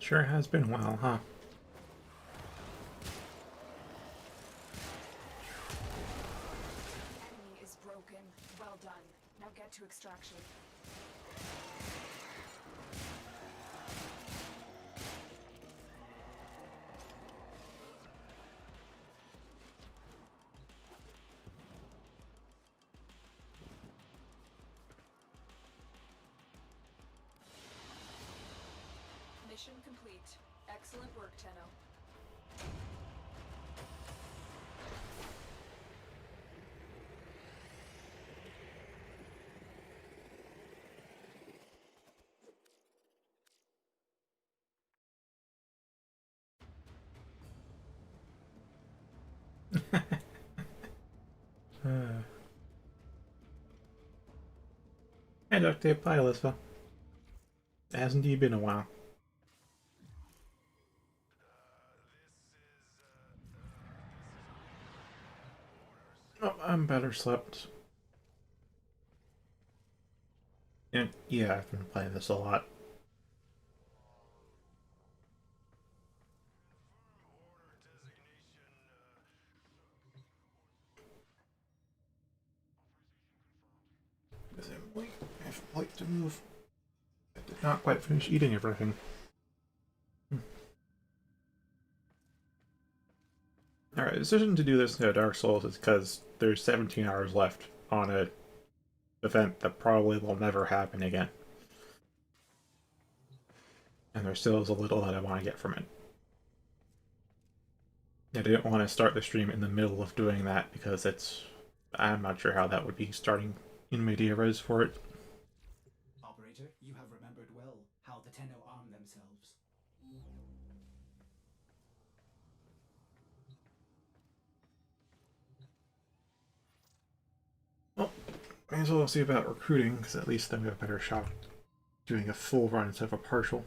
Sure has been a while, huh? Enemy is broken. Well done. Now get to extraction. Mission complete. Excellent work, Tenno. Uh, hey, Dr. Bye, Alyssa. It has indeed been a while. Oh, I'm better slept. And yeah, I've been playing this a lot. Because I have a plate to move. I did not quite finish eating everything. Alright, the decision to do this in Dark Souls is because there's 17 hours left on an event that probably will never happen again. And there still is a little that I want to get from it. I didn't want to start the stream in the middle of doing that because I'm not sure how that would be starting in media res for it. Operator, you have remembered well how the Tenno arm themselves. Well, may as well see about recruiting, because at least then we have a better shot doing a full run instead of a partial.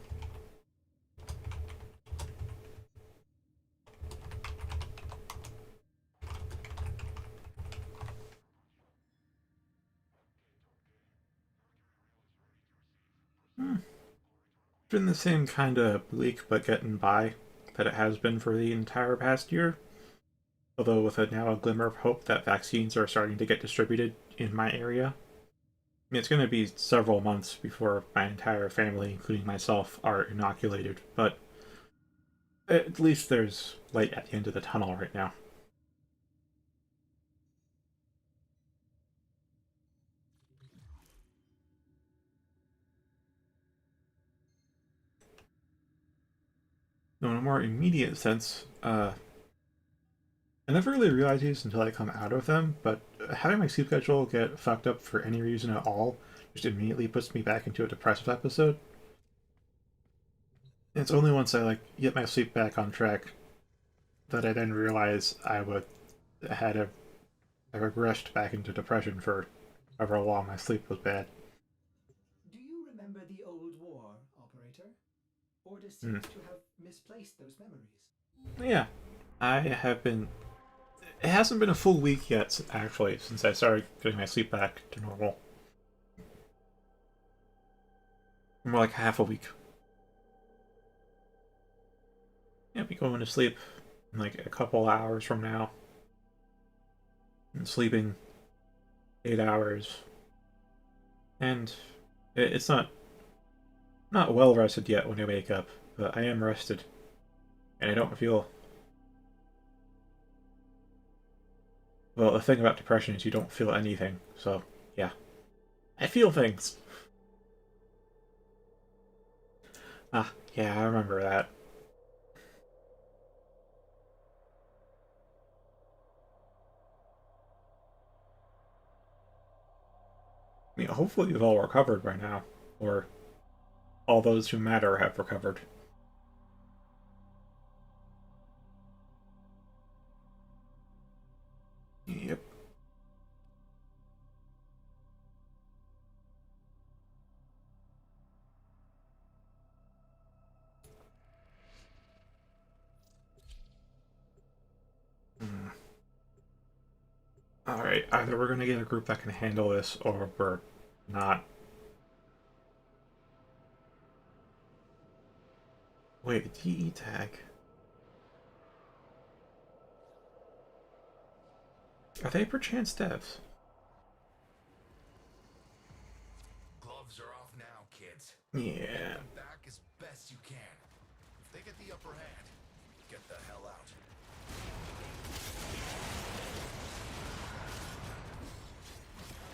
It's been the same kind of bleak but getting by that it has been for the entire past year. Although with now a glimmer of hope that vaccines are starting to get distributed in my area. I mean, it's going to be several months before my entire family, including myself, are inoculated, but at least there's light at the end of the tunnel right now. Now, in a more immediate sense, I never really realize these until I come out of them, but having my sleep schedule get fucked up for any reason at all just immediately puts me back into a depressive episode. And it's only once I get my sleep back on track that I then realize I regressed back into depression for however long my sleep was bad. Do you remember the old war, Operator? Order Hmm. seems to have misplaced those memories. Yeah, I have been. It hasn't been a full week yet, actually, since I started getting my sleep back to normal. More like half a week. Yeah, I'll be going to sleep in like a couple hours from now. And sleeping 8 hours. And it's not well rested yet when I wake up, but I am rested. And I don't feel. Well, the thing about depression is you don't feel anything, so yeah. I feel things. Ah, yeah, I remember that. I mean, hopefully you've all recovered by now. Or all those who matter have recovered. Yep. Hmm. Alright, either we're gonna get a group that can handle this, or we're not. Wait, a DE tag. Are they perchance devs? Gloves are off now, kids. Yeah. Get them back as best you can. If they get the upper hand, get the hell out.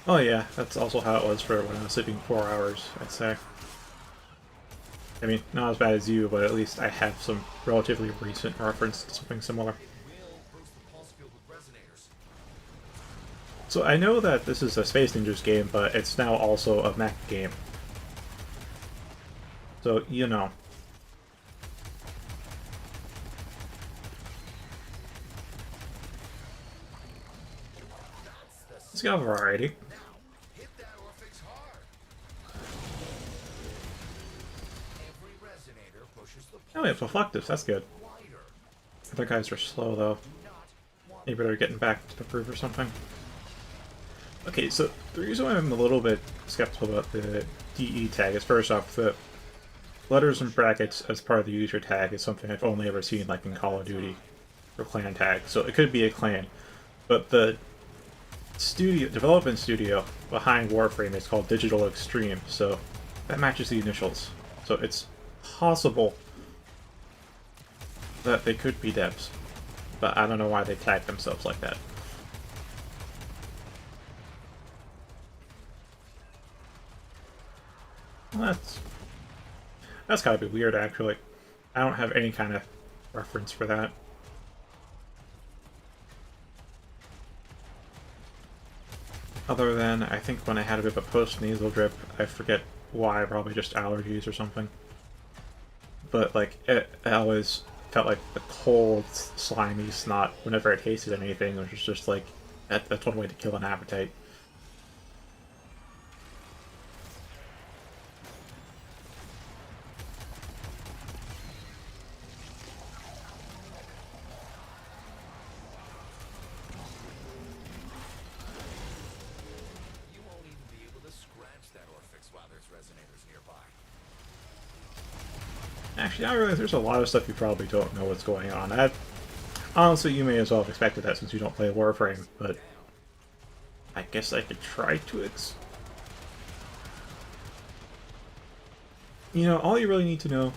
Oh yeah, that's also how it was for when I was sleeping 4 hours, I'd say. I mean, not as bad as you, but at least I have some relatively recent reference to something similar. Will boost the pulse field with resonators. So I know that this is a Space Ninjas game, but it's now also a mech game. So, you know. It's got variety. Now, hit that Orphix hard. Every resonator pushes the Oh, we have Reflectives, that's good. wider. Other guys are slow, though. Not want Maybe they're getting back to the groove or something. Okay, so the reason why I'm a little bit skeptical about the DE tag is, first off, the letters and brackets as part of the user tag is something I've only ever seen like in Call of Duty for clan tag, so it could be a clan. But the development studio behind Warframe is called Digital Extreme, so that matches the initials. So it's possible that they could be devs, but I don't know why they tagged themselves like that. Well, that's gotta be weird, actually. I don't have any kind of reference for that. Other than, I think when I had a bit of a post-nasal drip, I forget why, probably just allergies or something. But, like, I always felt like the cold, slimy snot whenever I tasted anything, which was just like, that's one way to kill an appetite. you won't even be able to scratch that Orphix while there's resonators nearby. Actually, I realize there's a lot of stuff you probably don't know what's going on. Honestly, you may as well have expected that since you don't play Warframe, but I guess I could try to You know, all you really need to know...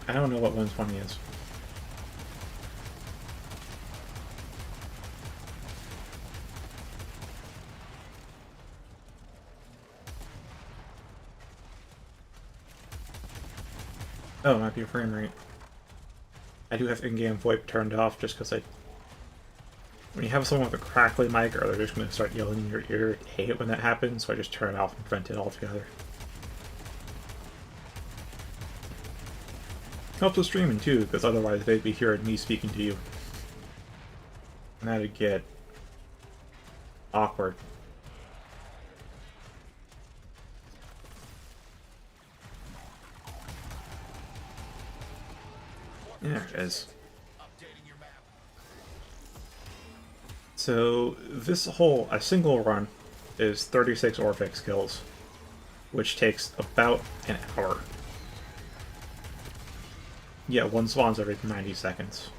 I don't know what 120 is. Oh, it might be a frame rate. I do have in-game VoIP turned off just because when you have someone with a crackly mic, or they're just going to start yelling in your ear, I hate it when that happens, so I just turn it off and prevent it altogether. Helps with streaming too, because otherwise they'd be hearing me speaking to you. And that'd get awkward. There it is. Updating your map. So a single run is 36 Orphix kills, which takes about an hour. Yeah, one spawns every 90 seconds.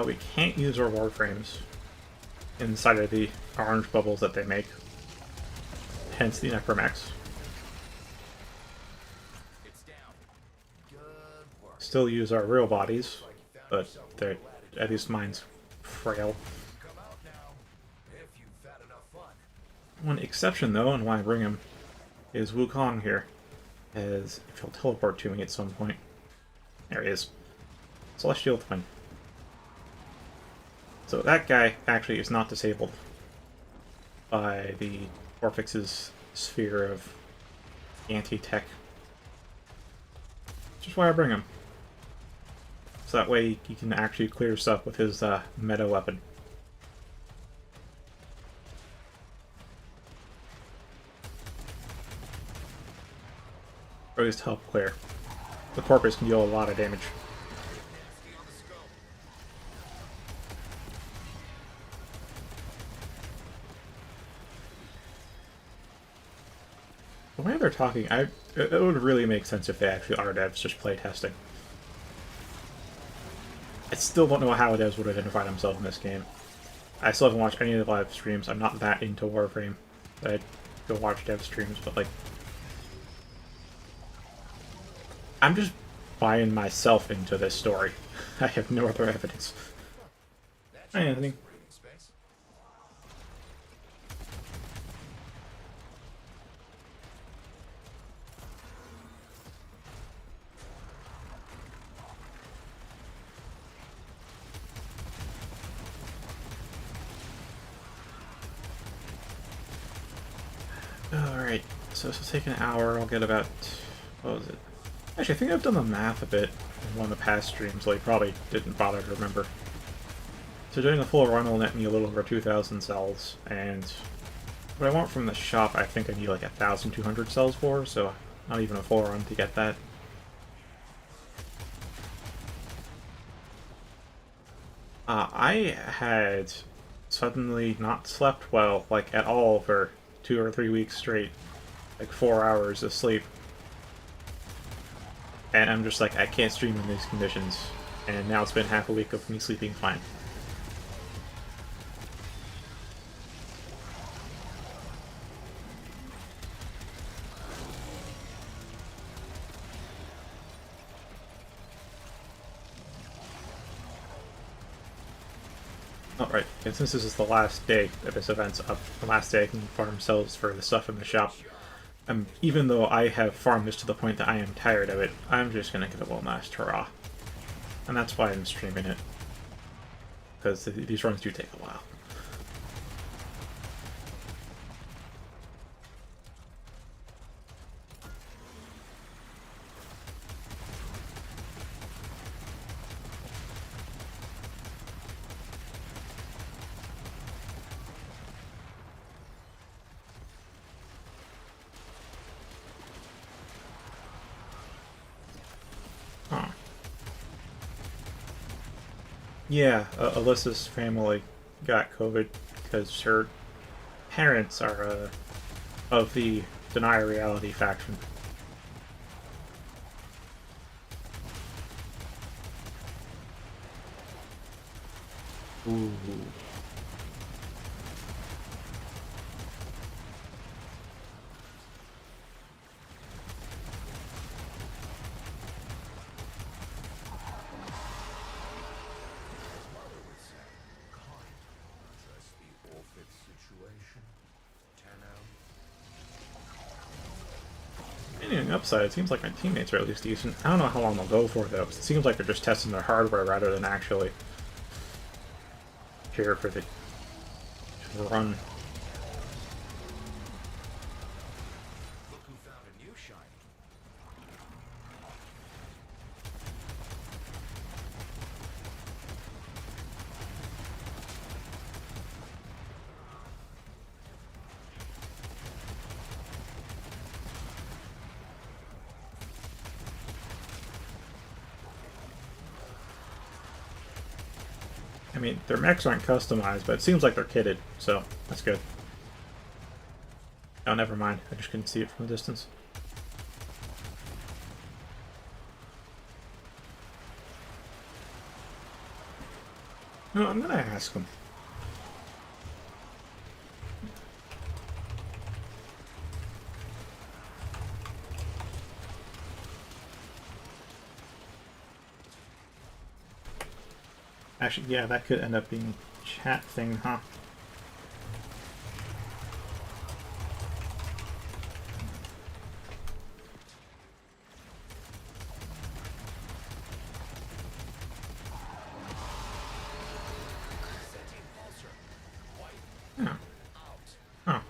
We can't use our warframes inside of the orange bubbles that they make. Hence the Necromax. It's down. Good work. Still use our real bodies, but they're, at least mine's frail. Come out now, if you've had enough fun. One exception, though, and why I bring him, is Wukong here, as if he'll teleport to me at some point. There he is. Celestial Twin. So that guy actually is not disabled by the Orphix's sphere of anti-tech. Which is why I bring him. So that way he can actually clear stuff with his meta weapon. Or at least help clear. The Corpus can deal a lot of damage. Nasty on the scope. The way they're talking, it would really make sense if they actually are devs just play testing. I still don't know how devs would identify themselves in this game. I still haven't watched any of the live streams. I'm not that into Warframe that I'd go watch dev streams, but like, I'm just buying myself into this story. I have no other evidence. Hi, Anthony. Breathing space. Alright, so this will take an hour. I'll get about... what was it? Actually, I think I've done the math a bit in one of the past streams, so I probably didn't bother to remember. So doing a full run will net me a little over 2,000 cells, and what I want from the shop I think I need like 1,200 cells for, so not even a full run to get that. I had suddenly not slept well, like at all, for 2 or 3 weeks straight. Like 4 hours of sleep. And I'm just like, I can't stream in these conditions. And now it's been half a week of me sleeping fine. Alright, and since this is the last day that this event's up, the last day I can farm cells for the stuff in the shop, even though I have farmed this to the point that I am tired of it, I'm just gonna give it one last hurrah. And that's why I'm streaming it. Because these runs do take a while. Yeah, Alyssa's family got COVID because her parents are of the Deny Reality faction. Ooh. Mother would say, kind. Just the Orphid situation. 10 out. Anything upside, it seems like my teammates are at least decent. I don't know how long they'll go for though, 'cause it seems like they're just testing their hardware rather than actually here for the run. Look who found a new shiny. I mean, their mechs aren't customized, but it seems like they're kitted, so that's good. Oh, never mind. I just couldn't see it from a distance. No, I'm gonna ask them. Actually, yeah, that could end up being a chat thing, huh? Setting pulsar. White. Yeah. Out. Oh.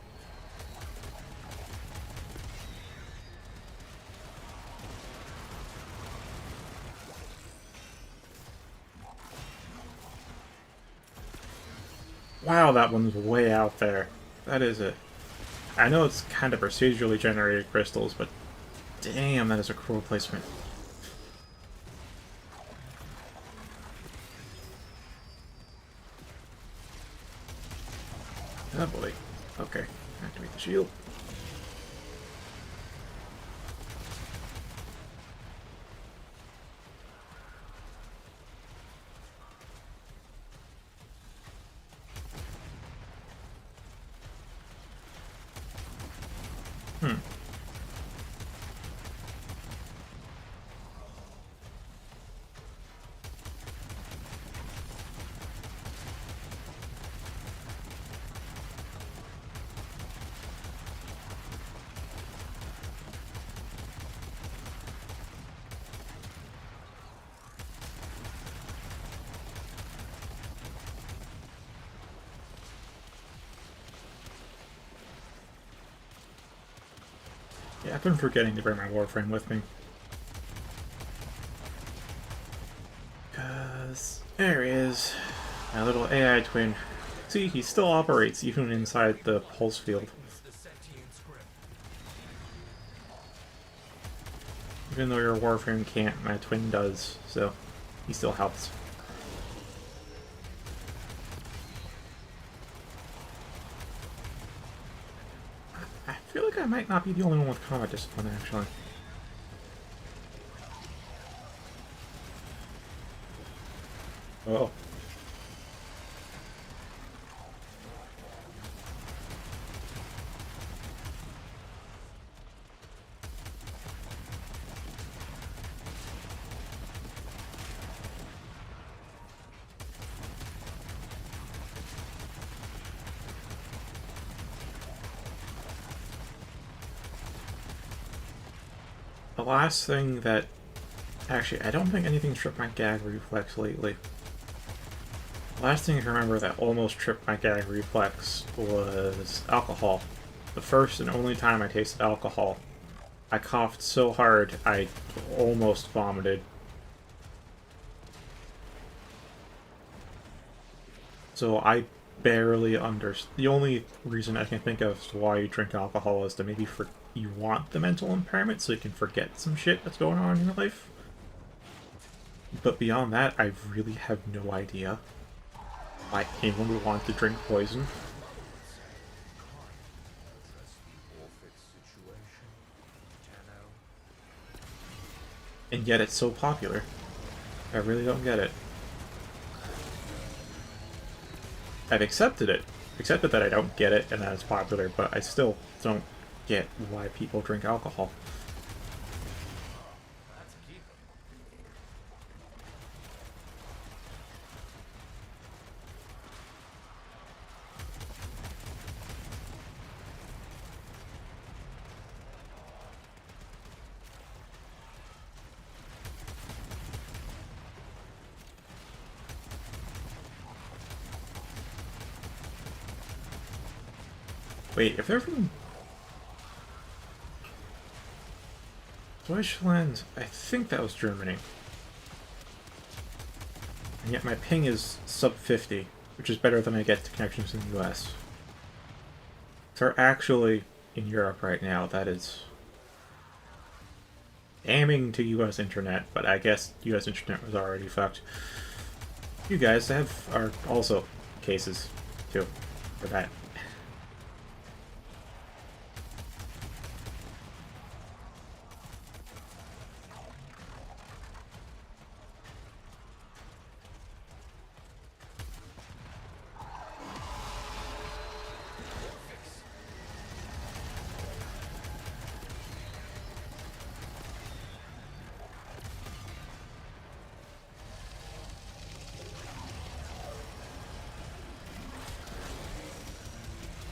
Wow, that one's way out there. That is it. I know it's kind of procedurally generated crystals, but Damn, that is a cruel placement. Oh boy. Okay, activate the shield. Yeah, I've been forgetting to bring my Warframe with me. Cause there he is, my little AI twin. See, he still operates even inside the pulse field. The sentient script. Even though your Warframe can't, my twin does, so he still helps. I feel like I might not be the only one with combat discipline, actually. Oh. The last thing that... Actually, I don't think anything tripped my gag reflex lately. The last thing I can remember that almost tripped my gag reflex was alcohol. The first and only time I tasted alcohol. I coughed so hard I almost vomited. So I barely understand. The only reason I can think of as to why you drink alcohol is to maybe you want the mental impairment so you can forget some shit that's going on in your life. But beyond that, I really have no idea why anyone would want to drink poison. And yet it's so popular. I really don't get it. I've accepted it. Accepted that I don't get it and that it's popular, but I still don't get why people drink alcohol. That's a keeper. Wait, if they're from Deutschland, I think that was Germany. And yet my ping is sub 50, which is better than I get to connections in the US. If they're actually in Europe right now, that is damning to US internet, but I guess US internet was already fucked. You guys are also cases, too, for that.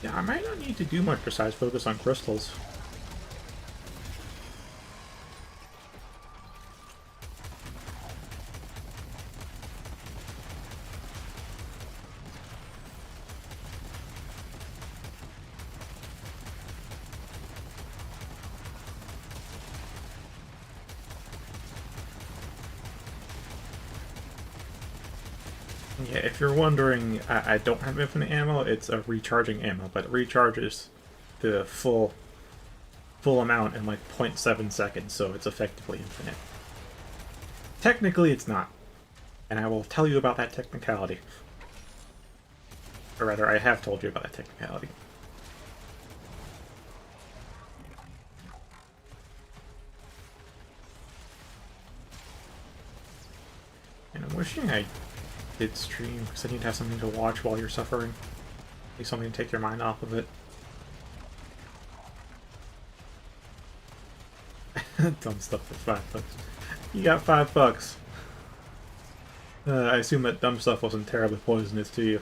Yeah, I might not need to do much besides focus on crystals. Yeah, if you're wondering, I don't have infinite ammo, it's a recharging ammo, but it recharges the full full amount in like 0.7 seconds, so it's effectively infinite. Technically, it's not. And I will tell you about that technicality. Or rather, I have told you about that technicality. And I'm wishing I did stream, because I need to have something to watch while you're suffering. Like something to take your mind off of it. Dumb stuff for $5. You got $5. I assume that dumb stuff wasn't terribly poisonous to you.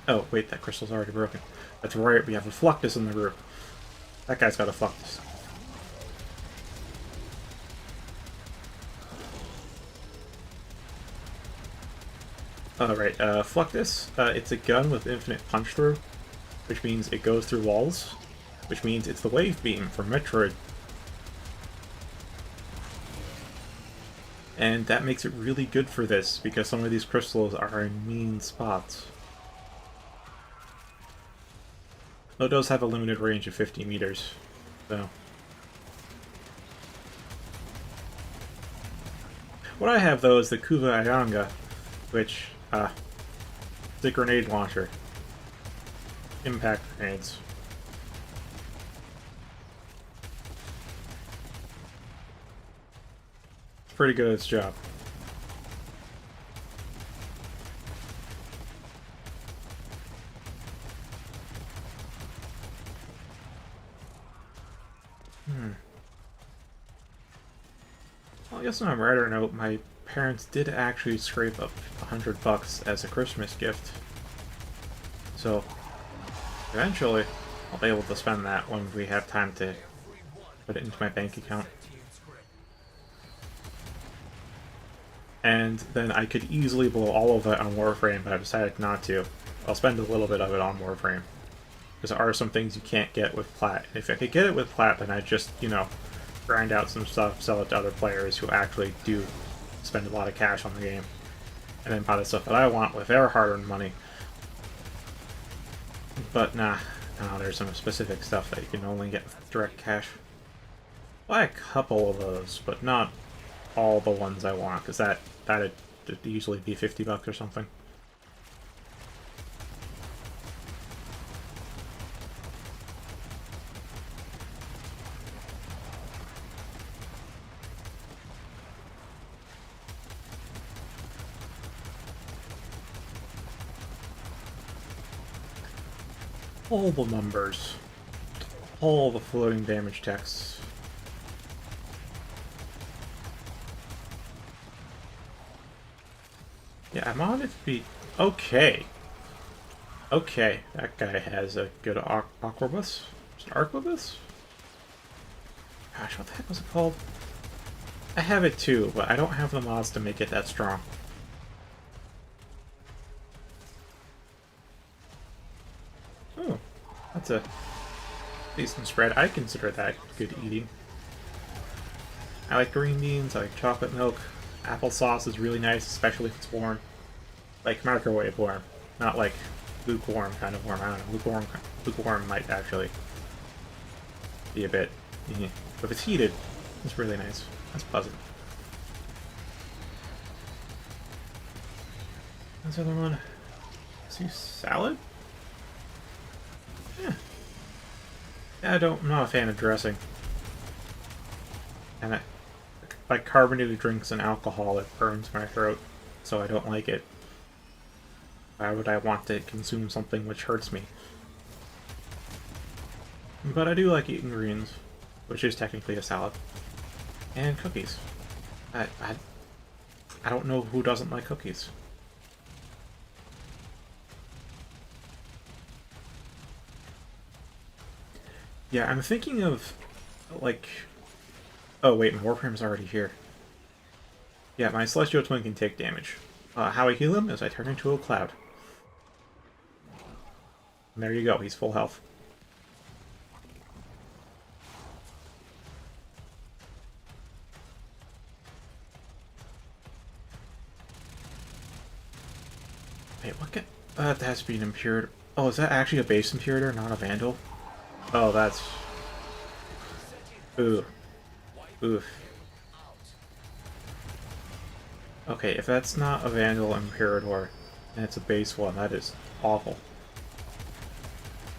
Oh, wait, that crystal's already broken. That's right, we have a Fluctus in the group. That guy's got a Fluctus. Alright, Fluctus, it's a gun with infinite punch through, which means it goes through walls, which means it's the Wave Beam from Metroid. And that makes it really good for this, because some of these crystals are in mean spots. Though it does have a limited range of 50 meters, so... What I have, though, is the Kuva Ayanga, which, it's a grenade launcher. Impact grenades. It's pretty good at its job. Well, I guess on a brighter note, my parents did actually scrape up $100 as a Christmas gift. So, eventually, I'll be able to spend that when we have time to put it into my bank account. And then I could easily blow all of it on Warframe, but I decided not to. I'll spend a little bit of it on Warframe. Because there are some things you can't get with Plat. If I could get it with Plat, then I'd just, you know, grind out some stuff, sell it to other players who actually do spend a lot of cash on the game, and then buy the stuff that I want with their hard-earned money. But nah, there's some specific stuff that you can only get with direct cash. Buy a couple of those, but not all the ones I want, because that'd usually be $50 or something. All the numbers. All the floating damage texts. Yeah, I'm on it to be... Okay. Okay, that guy has a good Aquabus. Is it Arquebus? Gosh, what the heck was it called? I have it too, but I don't have the mods to make it that strong. Oh, that's a decent spread. I consider that good eating. I like green beans, I like chocolate milk. Applesauce is really nice, especially if it's warm. Like microwave warm, not like lukewarm kind of warm. I don't know, lukewarm might actually be a bit... But if it's heated, it's really nice. That's pleasant. What's the other one? See, salad? Yeah. I'm not a fan of dressing. And like carbonated drinks and alcohol, it burns my throat, so I don't like it. Why would I want to consume something which hurts me? But I do like eating greens, which is technically a salad. And cookies. I don't know who doesn't like cookies. Yeah, I'm thinking of, like... Oh wait, my Warframe's already here. Yeah, my Celestial Twin can take damage. How I heal him is I turn into a cloud. And there you go, he's full health. Wait, what can... that has to be an Imperator. Oh, is that actually a base Imperator, not a Vandal? Oh, that's... Ooh. Oof. Okay, if that's not a Vandal Imperator, and it's a base one, that is awful.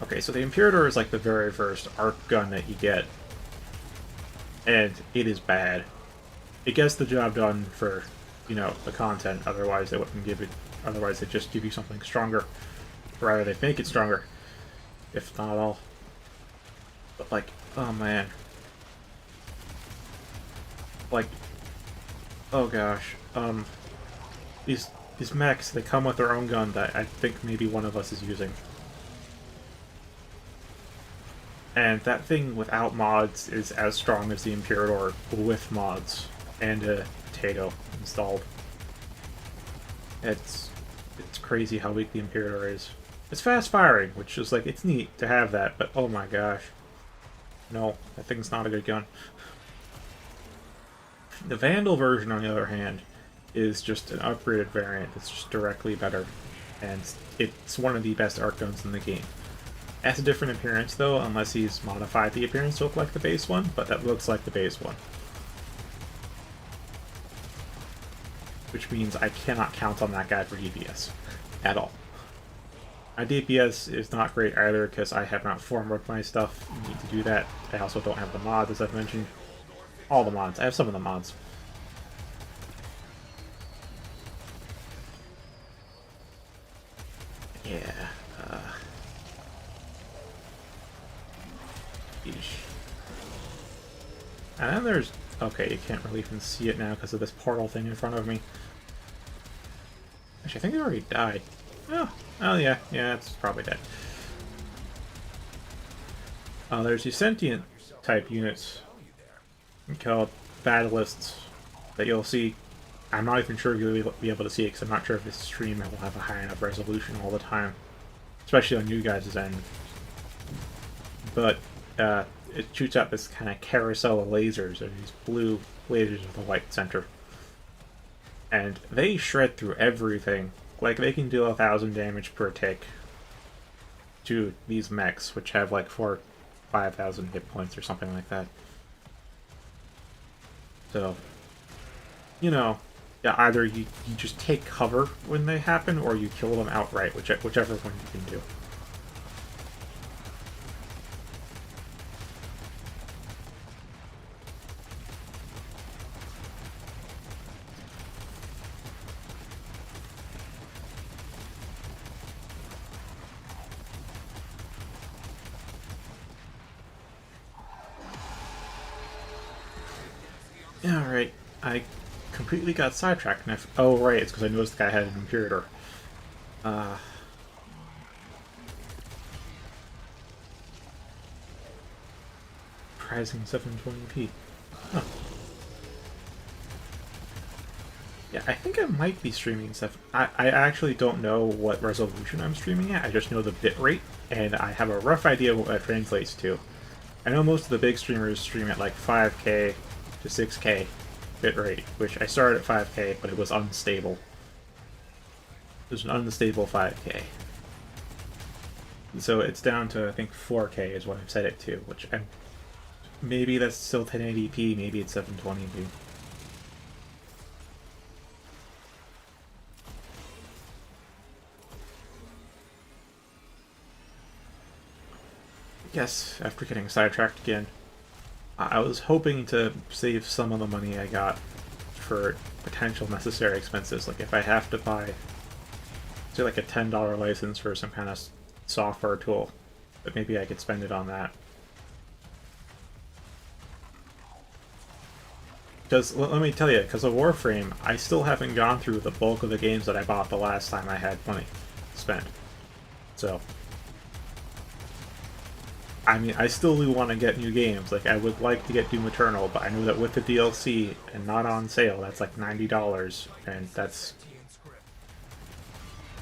Okay, so the Imperator is like the very first arc gun that you get. And it is bad. It gets the job done for, you know, the content, otherwise they wouldn't give it... Otherwise they just give you something stronger. Or rather, they make it stronger. If not all. But like, oh man. Like, oh gosh. These mechs, they come with their own gun that I think maybe one of us is using. And that thing without mods is as strong as the Imperator with mods and a potato installed. It's crazy how weak the Imperator is. It's fast firing, which is like, it's neat to have that, but oh my gosh. No, that thing's not a good gun. The Vandal version, on the other hand, is just an upgraded variant. It's just directly better, and it's one of the best arc guns in the game. It has a different appearance though, unless he's modified the appearance to look like the base one, but that looks like the base one. Which means I cannot count on that guy for DPS. At all. My DPS is not great either, because I have not form-worked my stuff. I need to do that. I also don't have the mods, as I've mentioned. All the mods. I have some of the mods. Yeah. Yeesh. And then there's... Okay, you can't really even see it now because of this portal thing in front of me. Actually, I think it already died. Oh yeah, it's probably dead. There's these sentient type units called Battlists that you'll see. I'm not even sure if you'll be able to see it because I'm not sure if this stream will have a high enough resolution all the time, especially on you guys' end. But it shoots out this kind of carousel of lasers, or these blue lasers with a white center, and they shred through everything. Like, they can deal 1,000 damage per tick to these mechs, which have like 5,000 hit points or something like that. So, you know, yeah, either you just take cover when they happen, or you kill them outright, whichever one you can do. Alright, I completely got sidetracked. And oh, right, it's because I noticed the guy had an Imperator. Rising 720p. Huh. Yeah, I think I might be streaming stuff. I actually don't know what resolution I'm streaming at. I just know the bitrate, and I have a rough idea what that translates to. I know most of the big streamers stream at like 5K to 6K bitrate, which I started at 5K, but it was unstable. It was an unstable 5K. So it's down to, I think, 4K is what I've set it to, which maybe that's still 1080p, maybe it's 720p. Yes, after getting sidetracked again, I was hoping to save some of the money I got for potential necessary expenses. Like if I have to buy, say, like a $10 license for some kind of software tool, but maybe I could spend it on that. Because, let me tell you, because of Warframe, I still haven't gone through the bulk of the games that I bought the last time I had money spent. So, I mean, I still do want to get new games. Like, I would like to get Doom Eternal, but I know that with the DLC and not on sale, that's like $90, and that's...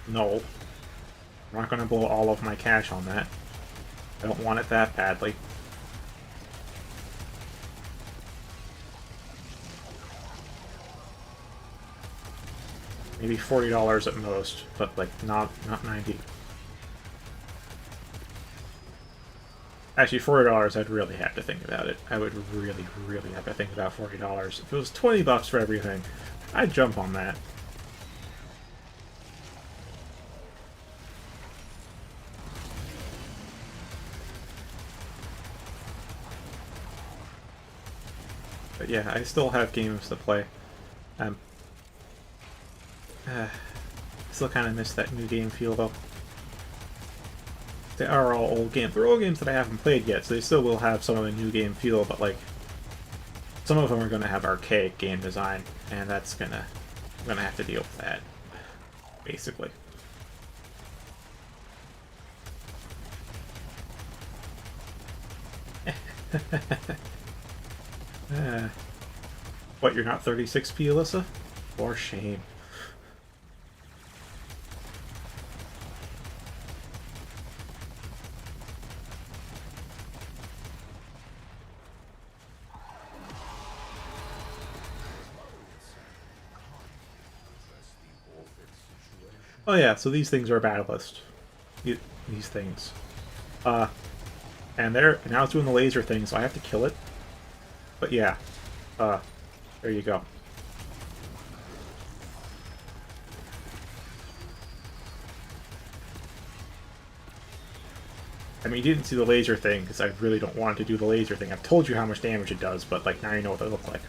No. I'm not going to blow all of my cash on that. I don't want it that badly. Maybe $40 at most, but like not 90. Actually, $40, I'd really have to think about it. I would really, really have to think about $40. If it was $20 for everything, I'd jump on that. But yeah, I still have games to play. Still kind of miss that new game feel though. They are all old games. They're old games that I haven't played yet, so they still will have some of the new game feel, but like some of them are going to have archaic game design, and I'm gonna have to deal with that, basically. What, you're not 36p, Alyssa? For shame. Oh yeah, so these things are a battlist. These things. And now it's doing the laser thing, so I have to kill it. But yeah, there you go. I mean, you didn't see the laser thing, because I really don't want to do the laser thing. I've told you how much damage it does, but like now you know what they look like.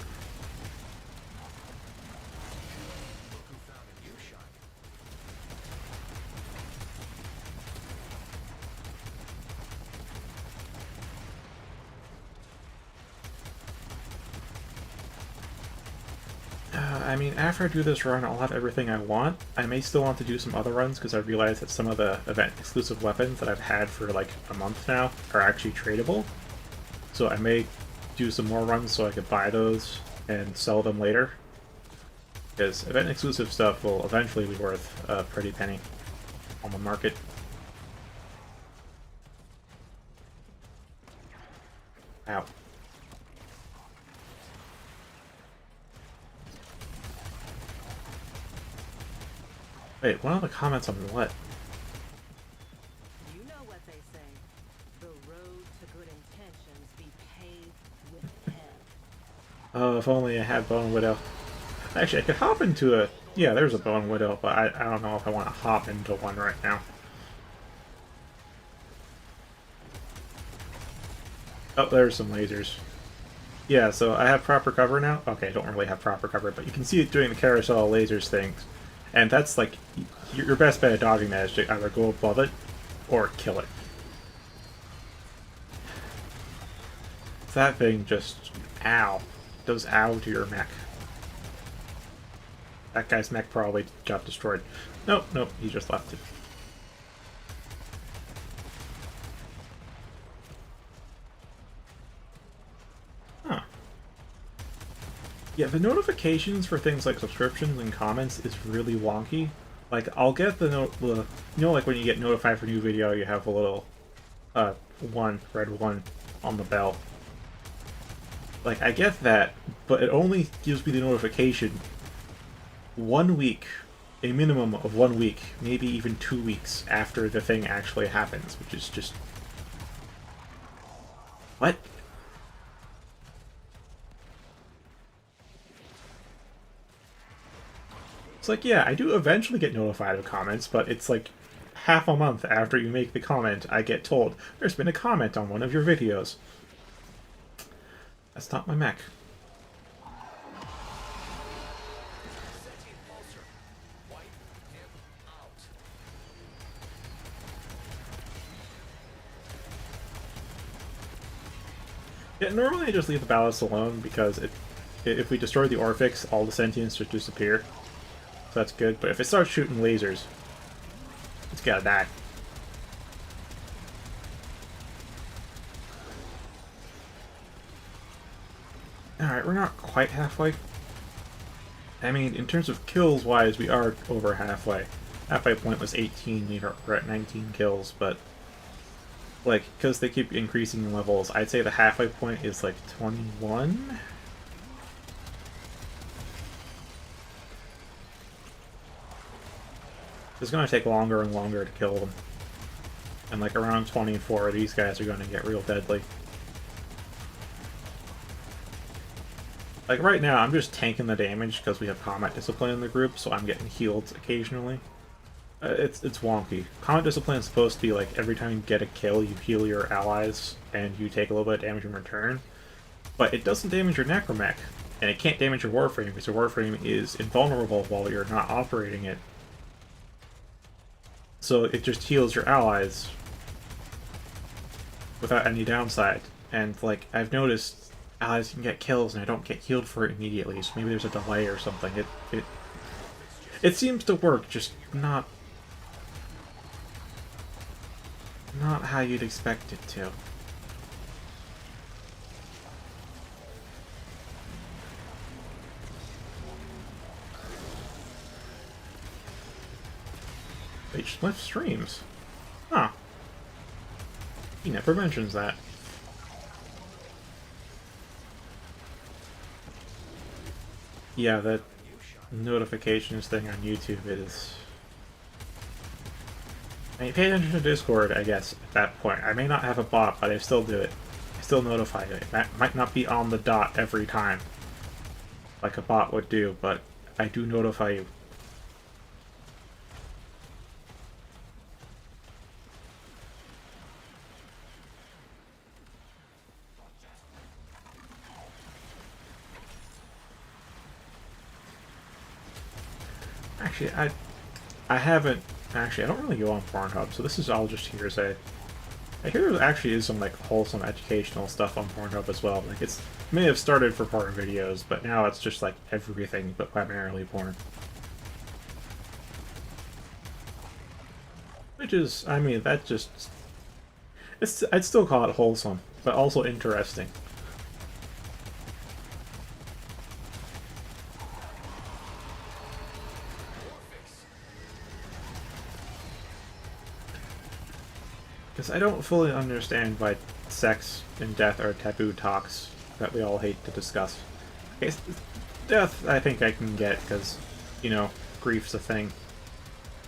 I mean, after I do this run, I'll have everything I want. I may still want to do some other runs, because I realize that some of the event-exclusive weapons that I've had for like a month now are actually tradable. So I may do some more runs so I could buy those and sell them later. Because event-exclusive stuff will eventually be worth a pretty penny on the market. Ow. Wait, one of the comments on what? You know what they say. The road to good intentions be paved with hell. Oh, if only I had Bone Widow. Actually, I could hop into a... Yeah, there's a Bone Widow, but I don't know if I want to hop into one right now. Oh, there's some lasers. Yeah, so I have proper cover now. Okay, I don't really have proper cover, but you can see it doing the carousel lasers things. And that's like, your best bet at dodging that is to either go above it or kill it. That thing just, ow, does ow to your mech. That guy's mech probably got destroyed. Nope, nope, he just left it. Huh. Yeah, the notifications for things like subscriptions and comments is really wonky. Like, I'll get the you know, like when you get notified for a new video, you have a little, red one on the bell. Like, I get that, but it only gives me the notification 1 week, a minimum of 1 week, maybe even 2 weeks after the thing actually happens, which is just... What? It's like, yeah, I do eventually get notified of comments, but it's like half a month after you make the comment, I get told, there's been a comment on one of your videos. That's not my mech. Yeah, normally I just leave the ballast alone because if we destroy the Orphix, all the sentience just disappear. So that's good, but if it starts shooting lasers, it's gotta die. Alright, we're not quite halfway. I mean, in terms of kills-wise, we are over halfway. Halfway point was 18, we're at 19 kills, but... Like, because they keep increasing in levels, I'd say the halfway point is like 21? It's going to take longer and longer to kill them. And like around 24, these guys are going to get real deadly. Like right now, I'm just tanking the damage because we have Combat Discipline in the group, so I'm getting healed occasionally. It's wonky. Combat Discipline is supposed to be like every time you get a kill, you heal your allies and you take a little bit of damage in return. But it doesn't damage your Necromech, and it can't damage your Warframe because your Warframe is invulnerable while you're not operating it. So it just heals your allies without any downside. And like I've noticed, allies can get kills and I don't get healed for it immediately, so maybe there's a delay or something. It seems to work, just not how you'd expect it to. They just left streams. Huh. He never mentions that. Yeah, that notifications thing on YouTube is... I mean, pay attention to Discord, I guess, at that point. I may not have a bot, but I still do it. I still notify you. That might not be on the dot every time, like a bot would do, but I do notify you. Actually, I haven't... Actually, I don't really go on Pornhub, so this is all just hearsay. I hear there actually is some, like, wholesome educational stuff on Pornhub as well. Like, it may have started for porn videos, but now it's just, like, everything, but primarily porn. Which is, I mean, that just... I'd still call it wholesome, but also interesting. Because I don't fully understand why sex and death are taboo talks that we all hate to discuss. Okay, death I think I can get because, you know, grief's a thing.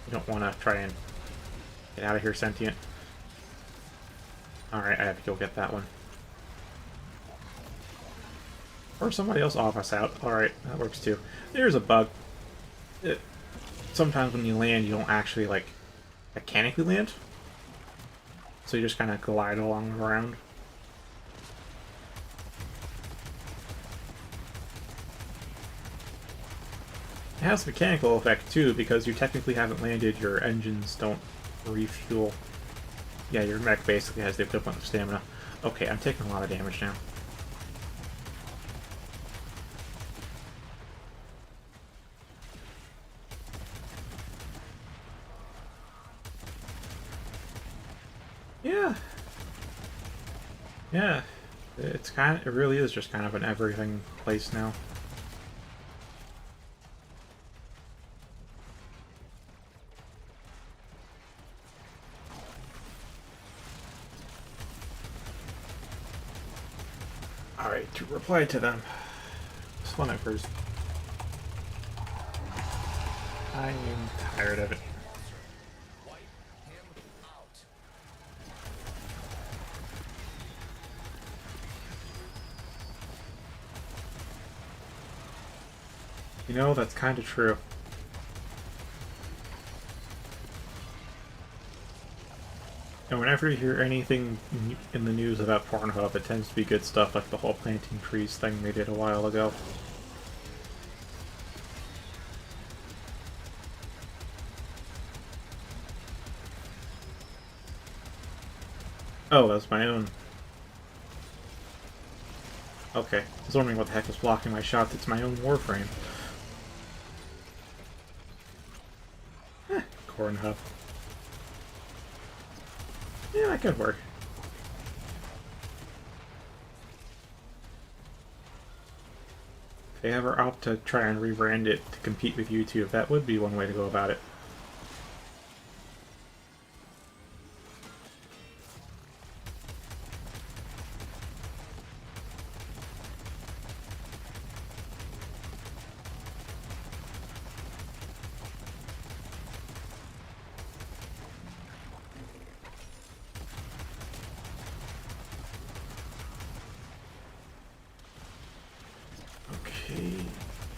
You don't want to try and get out of here sentient. Alright, I have to go get that one. Or somebody else off us out. Alright, that works too. There's a bug. Sometimes when you land, you don't actually, like, mechanically land. So you just kind of glide along the ground. It has a mechanical effect too, because you technically haven't landed, your engines don't refuel. Yeah, your mech basically has the equivalent of stamina. Okay, I'm taking a lot of damage now. Yeah. Yeah. It really is just kind of an everything place now. Alright, to reply to them. This one first. I am tired of it. You know, that's kind of true. And whenever you hear anything in the news about Pornhub, it tends to be good stuff, like the whole planting trees thing they did a while ago. Oh, that's my own. Okay, I was wondering what the heck was blocking my shots. It's my own Warframe. Pornhub. Yeah, that could work. If they ever opt to try and rebrand it to compete with YouTube, that would be one way to go about it.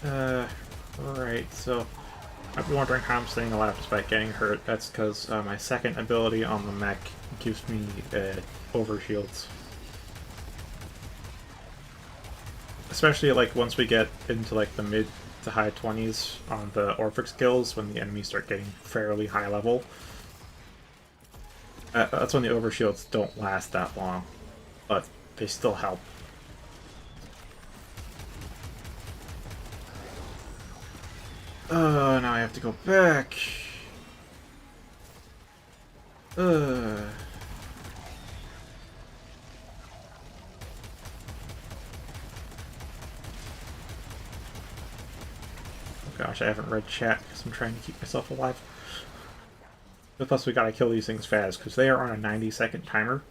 Right, so I've been wondering how I'm staying alive despite getting hurt. That's because my second ability on the mech gives me overshields. Especially like once we get into like the mid to high 20s on the Orphic skills, when the enemies start getting fairly high level. That's when the overshields don't last that long, but they still help. Now I have to go back. Oh gosh, I haven't read chat because I'm trying to keep myself alive. But plus we gotta kill these things fast, because they are on a 90-second timer,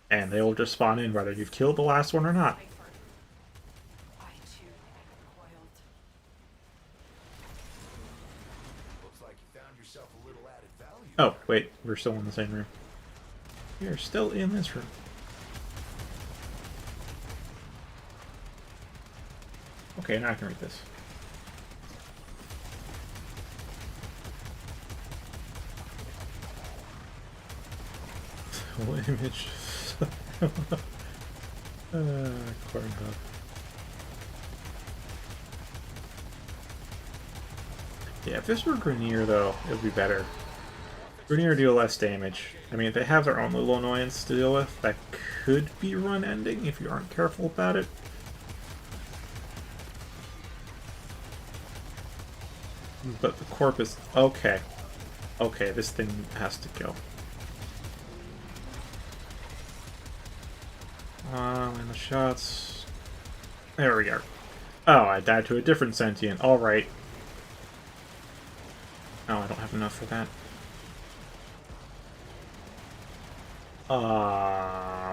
and they will just spawn in whether you've killed the last one or not. I too am recoiled. Looks like you found yourself a little added value. Oh, wait, we're still in the same room. We are still in this room. Okay, now I can read this. Image. Corn hub. Yeah, if this were Grenier, though, it would be better. Grenier deal less damage. I mean, if they have their own little annoyance to deal with, that could be run-ending if you aren't careful about it. But the corp is... okay. Okay, this thing has to go. And the shots... there we go. Oh, I died to a different sentient. Alright. Oh, I don't have enough for that.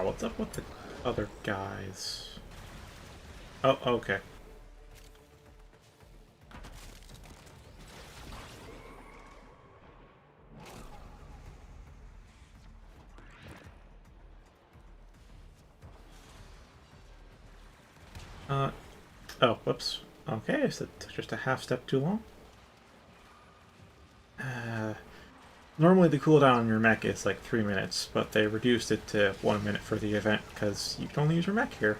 What's up with the other guys? Oh, okay. Oh, whoops. Okay, is it just a half step too long? Normally the cooldown on your mech is like 3 minutes, but they reduced it to 1 minute for the event because you can only use your mech here.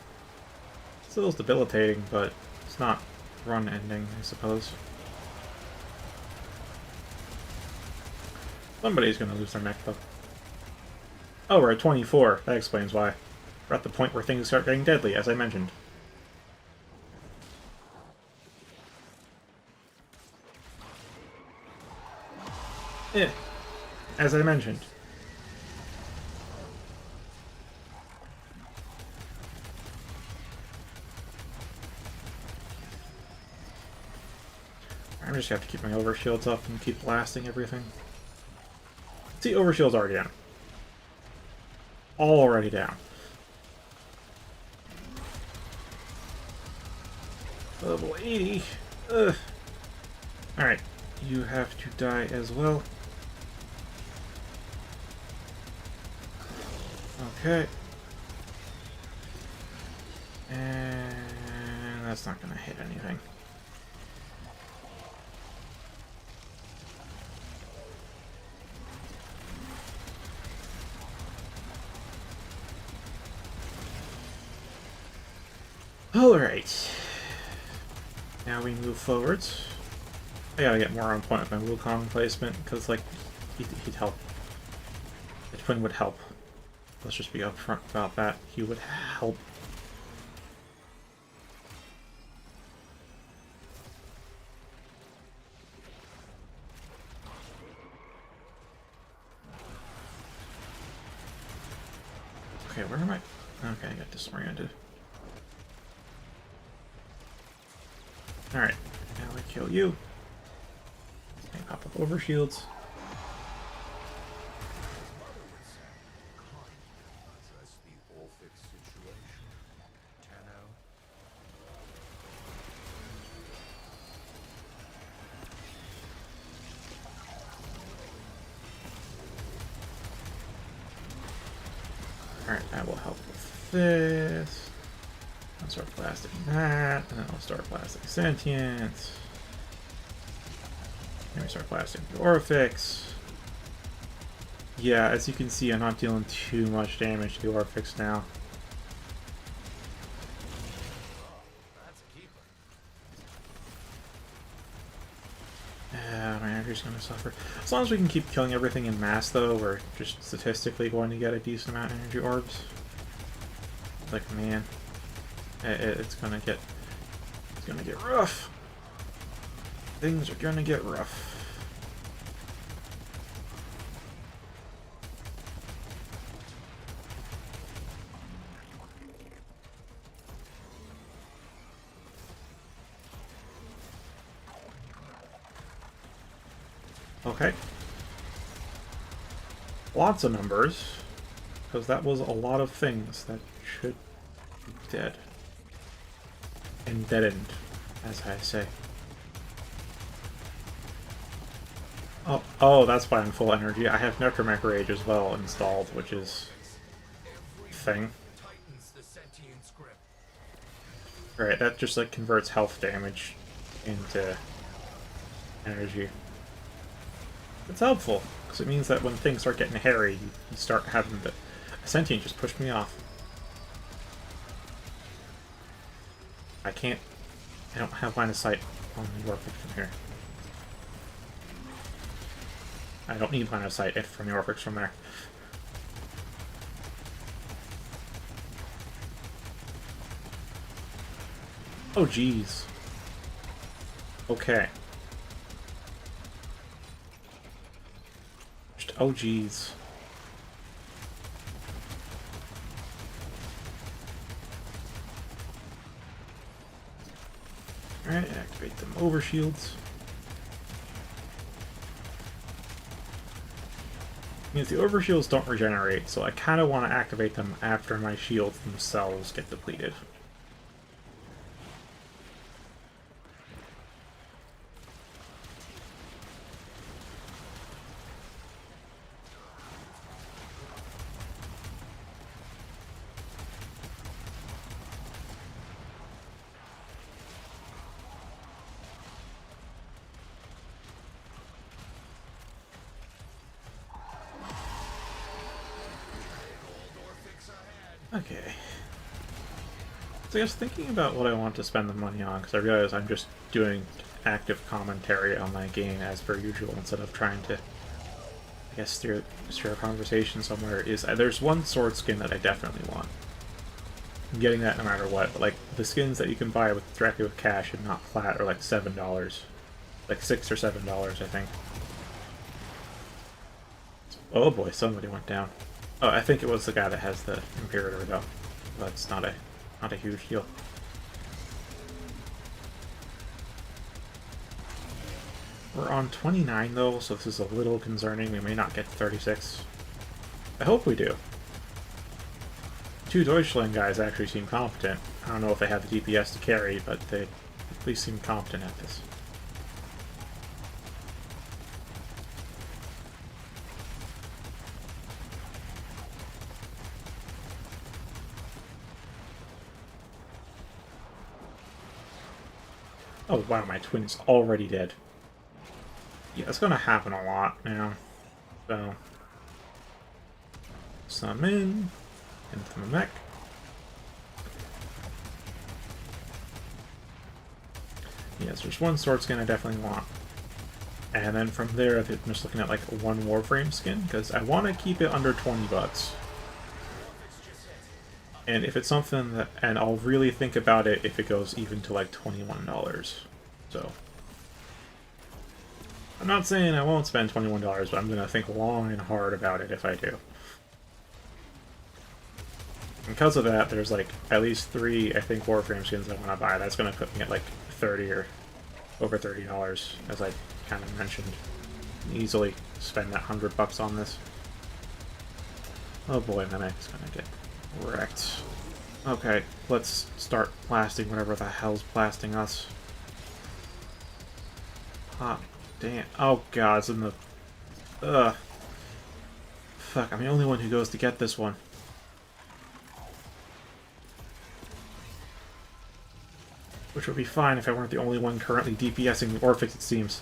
Still is debilitating, but it's not run ending, I suppose. Somebody's gonna lose their mech though. Oh, we're at 24. That explains why. We're at the point where things start getting deadly, as I mentioned. As I mentioned. I just have to keep my overshields up and keep blasting everything. See, overshield's already down. Already down. Level 80. Ugh. Alright, you have to die as well. Okay. And that's not going to hit anything. Alright. Now we move forwards. I gotta get more on point with my Wukong placement, because, like, he'd help. The twin would help. Let's just be upfront about that. He would help. Okay, where am I? Okay, I got disoriented. Alright, now I kill you. I pop up overshields. Alright, that will help with this. That's start blasting that, and then I'll start blasting Sentient. Then we start blasting the Orifix. Yeah, as you can see, I'm not dealing too much damage to the Orifix now. That's a keeper. My energy's going to suffer. As long as we can keep killing everything in mass, though, we're just statistically going to get a decent amount of energy orbs. Like, man, it's gonna get rough. Things are gonna get rough. Okay. Lots of numbers, because that was a lot of things that should be dead. And deadened, as I say. Oh, that's why I'm full energy. I have Necromech Rage as well installed, which is a thing. Tightens the sentience grip. Right, that just like converts health damage into energy. It's helpful, because it means that when things start getting hairy, you start having the... Sentient just pushed me off. I don't have line of sight on the Orphic from here. I don't need line of sight from the Orphics from there. Oh, jeez. Okay. Oh, jeez. Alright, activate them overshields. Means the overshields don't regenerate, so I kind of want to activate them after my shields themselves get depleted. Okay. So I was thinking about what I want to spend the money on, because I realize I'm just doing active commentary on my game as per usual instead of trying to, I guess, steer a conversation somewhere. There's one sword skin that I definitely want. I'm getting that no matter what, but like the skins that you can buy directly with cash and not plat are like $7. Like $6 or $7, I think. Oh boy, somebody went down. Oh, I think it was the guy that has the Imperator, though. That's not a huge deal. We're on 29, though, so this is a little concerning. We may not get to 36. I hope we do. Two Deutschland guys actually seem competent. I don't know if they have the DPS to carry, but they at least seem competent at this. Oh wow, my twin's already dead. Yeah, it's gonna happen a lot now. So... summon into the mech. Yes, there's one sword skin I definitely want. And then from there, I'm just looking at like one Warframe skin, because I want to keep it under 20 bucks. And if it's something that, and I'll really think about it if it goes even to like $21. So, I'm not saying I won't spend $21, but I'm going to think long and hard about it if I do. Because of that, there's like at least 3, I think, Warframe skins I want to buy. That's going to put me at like 30 or over $30, as I kind of mentioned. Easily spend that $100 on this. Oh boy, my mech's going to get wrecked. Okay, let's start blasting whatever the hell's blasting us. Ah, damn. Oh god, it's in the... Ugh. Fuck, I'm the only one who goes to get this one. Which would be fine if I weren't the only one currently DPSing the Orphix, it seems.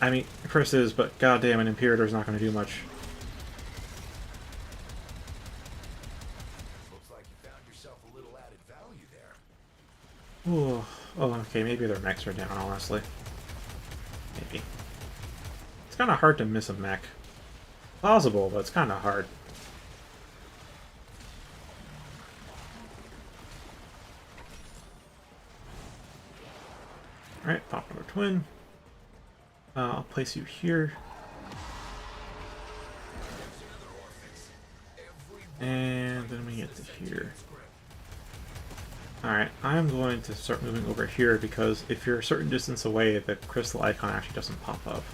I mean, Chris is, but goddamn, an Imperator's not going to do much. Looks like you found yourself a little added value there. Ooh. Oh, okay, maybe their mechs are down, honestly. Maybe. It's kind of hard to miss a mech. Plausible, but it's kind of hard. Alright, pop another twin. I'll place you here. And then we get to here. Alright, I'm going to start moving over here because if you're a certain distance away, the crystal icon actually doesn't pop up.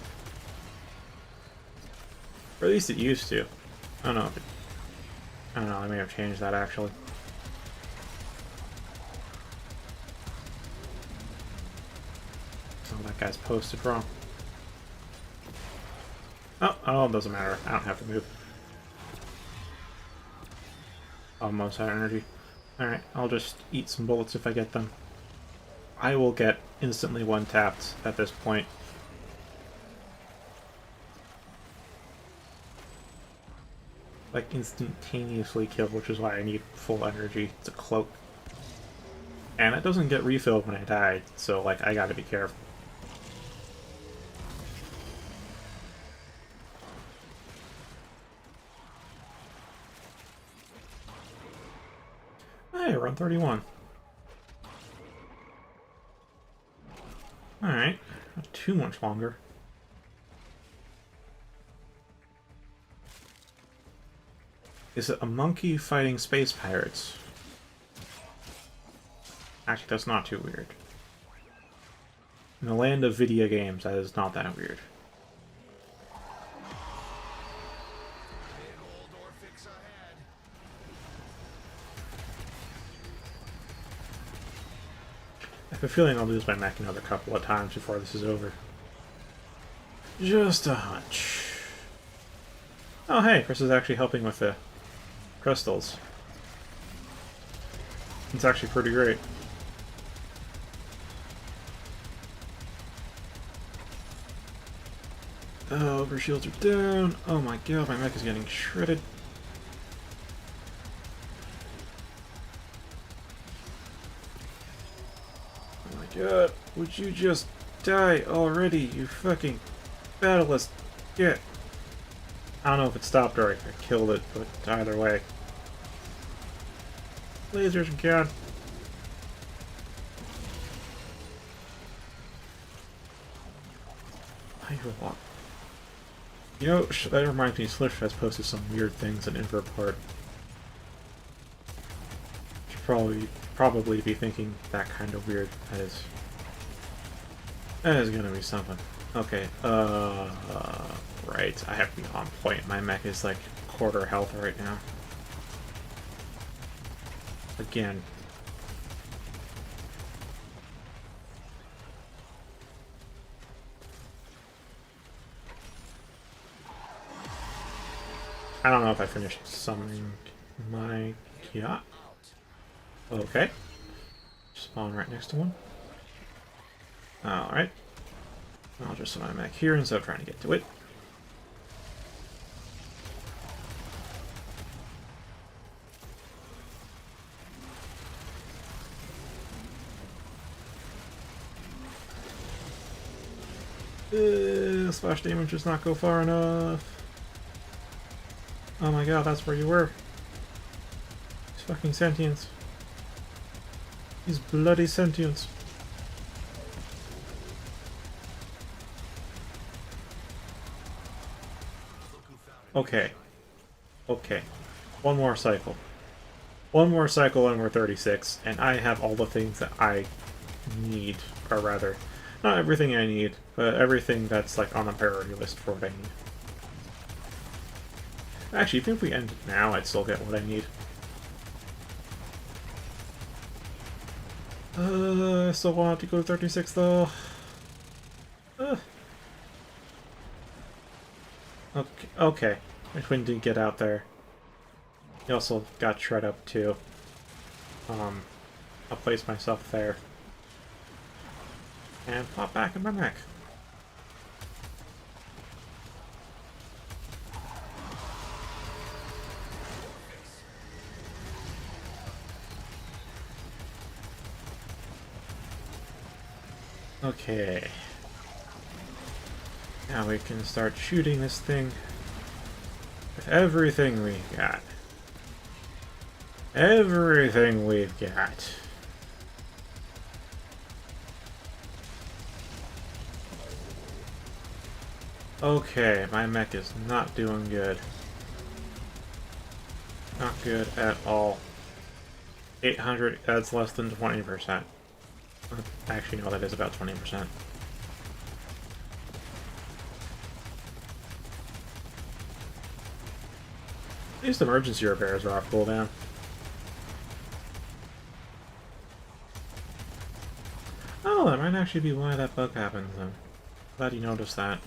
Or at least it used to. I don't know if it... I don't know, I may have changed that actually. So that guy's posted wrong. Oh, it doesn't matter. I don't have to move. Almost out of energy. Alright, I'll just eat some bullets if I get them. I will get instantly one-tapped at this point. Like, instantaneously killed, which is why I need full energy. It's a cloak. And it doesn't get refilled when I die, so, like, I gotta be careful. Hey, run 31. Alright, not too much longer. Is it a monkey fighting space pirates? Actually, that's not too weird. In the land of video games, that is not that weird. Big old Orphix ahead. I have a feeling I'll lose my mech another couple of times before this is over. Just a hunch. Oh hey, Chris is actually helping with the crystals. It's actually pretty great. Oh, her shields are down. Oh my god, my mech is getting shredded. Oh my god, would you just die already, you fucking battleless git? I don't know if it stopped or I killed it, but either way. Lasers again. I hear a lot. You know, that reminds me, Slish has posted some weird things in Inverport. Should probably be thinking that kind of weird. That is gonna be something. Okay, right, I have to be on point. My mech is like quarter health right now. Again. I don't know if I finished summoning my yacht. Okay. Spawn right next to one. Alright. I'll just summon my mech here instead of trying to get to it. Splash damage does not go far enough. Oh my god, that's where you were. These fucking sentients. These bloody sentients. Okay. Okay. One more cycle. One more cycle and we're 36, and I have all the things that I need, or rather, not everything I need, but everything that's like on the priority list for what I need. Actually, even if we end it now, I'd still get what I need. I still want to go to 36 though. Okay. My twin did get out there. He also got shred up too. I'll place myself there. And pop back in my mech. Okay. Now we can start shooting this thing with everything we got. Everything we've got. Okay, my mech is not doing good. Not good at all. 800, that's less than 20%. Actually, no, that is about 20%. These emergency repairs are off cooldown. Oh, that might actually be why that bug happens then. Glad you noticed that.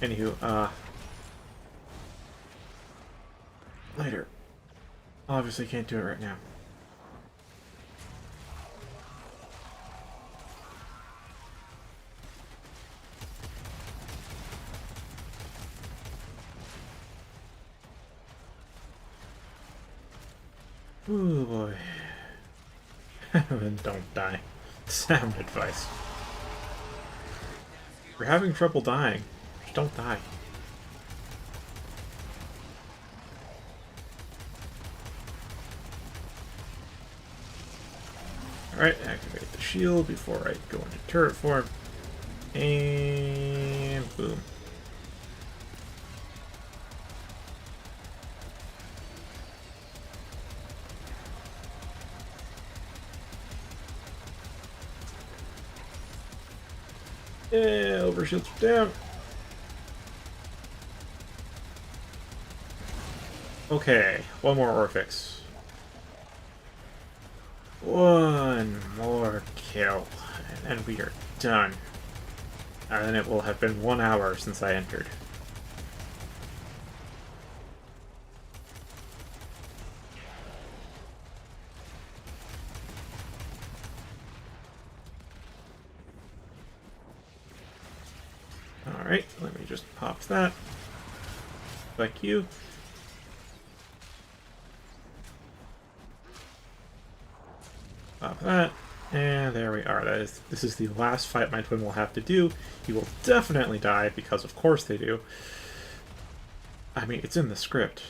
Anywho, later. Obviously can't do it right now. Ooh boy. Then don't die. Sound advice. If you're having trouble dying, just don't die. Alright, activate the shield before I go into turret form. And boom. Yeah, overshields are down. Okay, one more Orphix. One more kill, and we are done. And then it will have been 1 hour since I entered. Alright, let me just pop that. Like you. Pop that. And there we are. This is the last fight my twin will have to do. He will definitely die, because of course they do. I mean, it's in the script.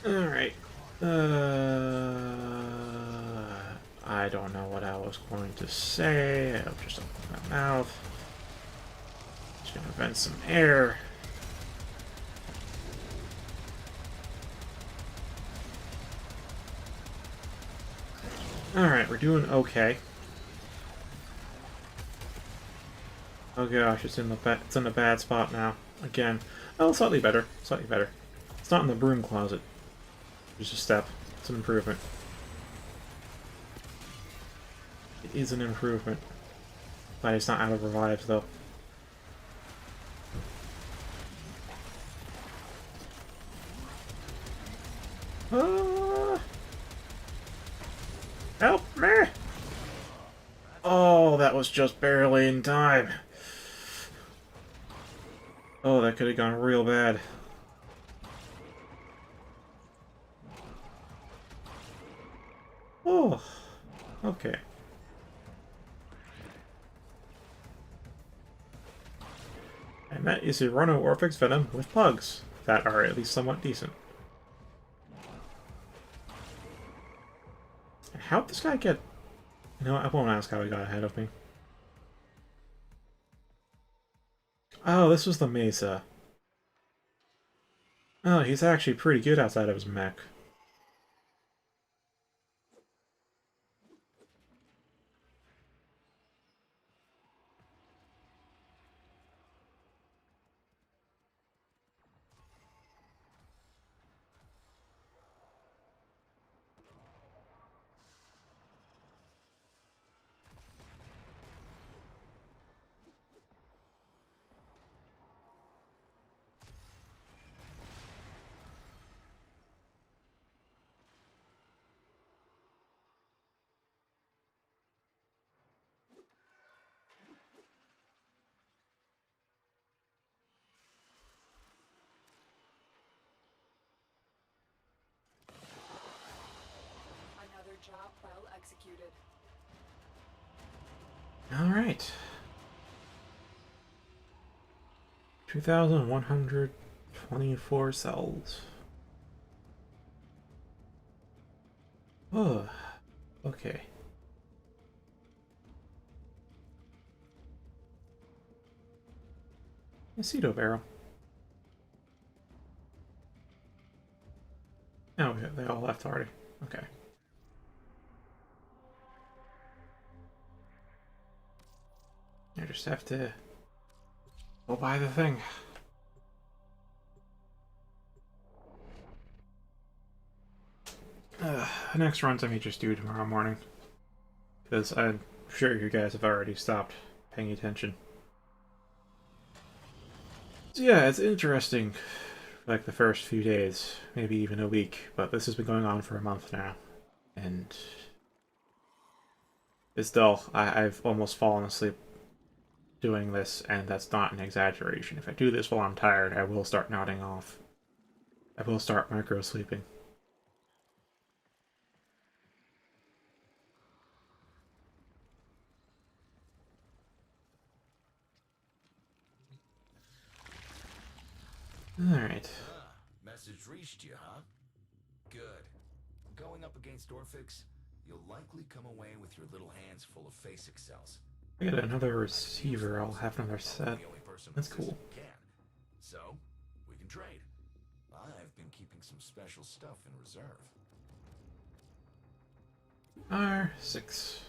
Alright. I don't know what I was going to say. I'll just open my mouth. Just gonna vent some air. Alright, we're doing okay. Oh gosh, it's in a bad spot now. Again. Oh, slightly better. Slightly better. It's not in the broom closet. Just a step. It's an improvement. It is an improvement. But it's not out of revives, though. Help me! Oh, that was just barely in time. Oh, that could have gone real bad. Oh, okay. And that is a Runo Orphix Venom with pugs that are at least somewhat decent. And how'd this guy get... You know, I won't ask how he got ahead of me. Oh, this was the Mesa. Oh, he's actually pretty good outside of his mech. Job well executed. Alright. 2,124 cells. Oh, okay. Aceto barrel. Oh, yeah, they all left already. Okay. I just have to go buy the thing. The next runs I may just do tomorrow morning. Because I'm sure you guys have already stopped paying attention. So yeah, it's interesting, like the first few days, maybe even a week, but this has been going on for a month now. And it's dull. I've almost fallen asleep doing this, and that's not an exaggeration. If I do this while I'm tired, I will start nodding off. I will start micro-sleeping. Alright. Ah, message reached you, huh? Good. Going up against Orphix, you'll likely come away with your little hands full of Phasic cells. I got another receiver, I'll have another set. The only person That's with cool. this who can. So, we can trade. I've been keeping some special stuff in reserve. R6.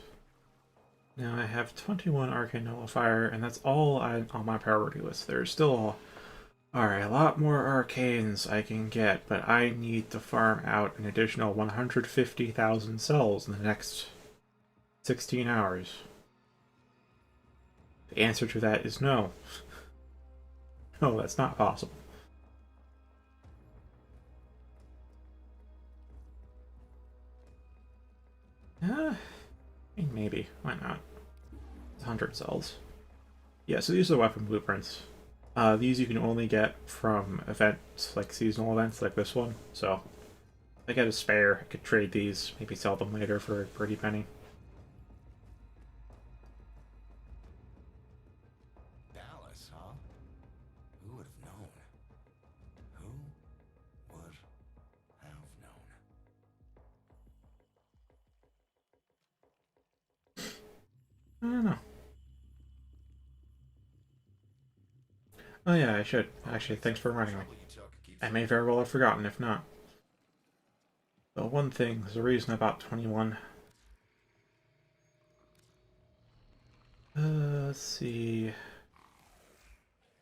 Now I have 21 Arcane Nullifier, and that's all on my priority list. There's still a lot more Arcanes I can get, but I need to farm out an additional 150,000 cells in the next 16 hours. The answer to that is no. No, that's not possible. Maybe. Why not? 100 cells. Yeah, so these are the weapon blueprints. These you can only get from events, like seasonal events like this one. So, if I get a spare, I could trade these, maybe sell them later for a pretty penny. Dallas, huh? Who would have known? Who would have known? I don't know. Oh yeah, I should. Actually, thanks for reminding me. Trouble you took keeps I may very well have forgotten, if not. Well, one thing, there's a reason about 21. Let's see.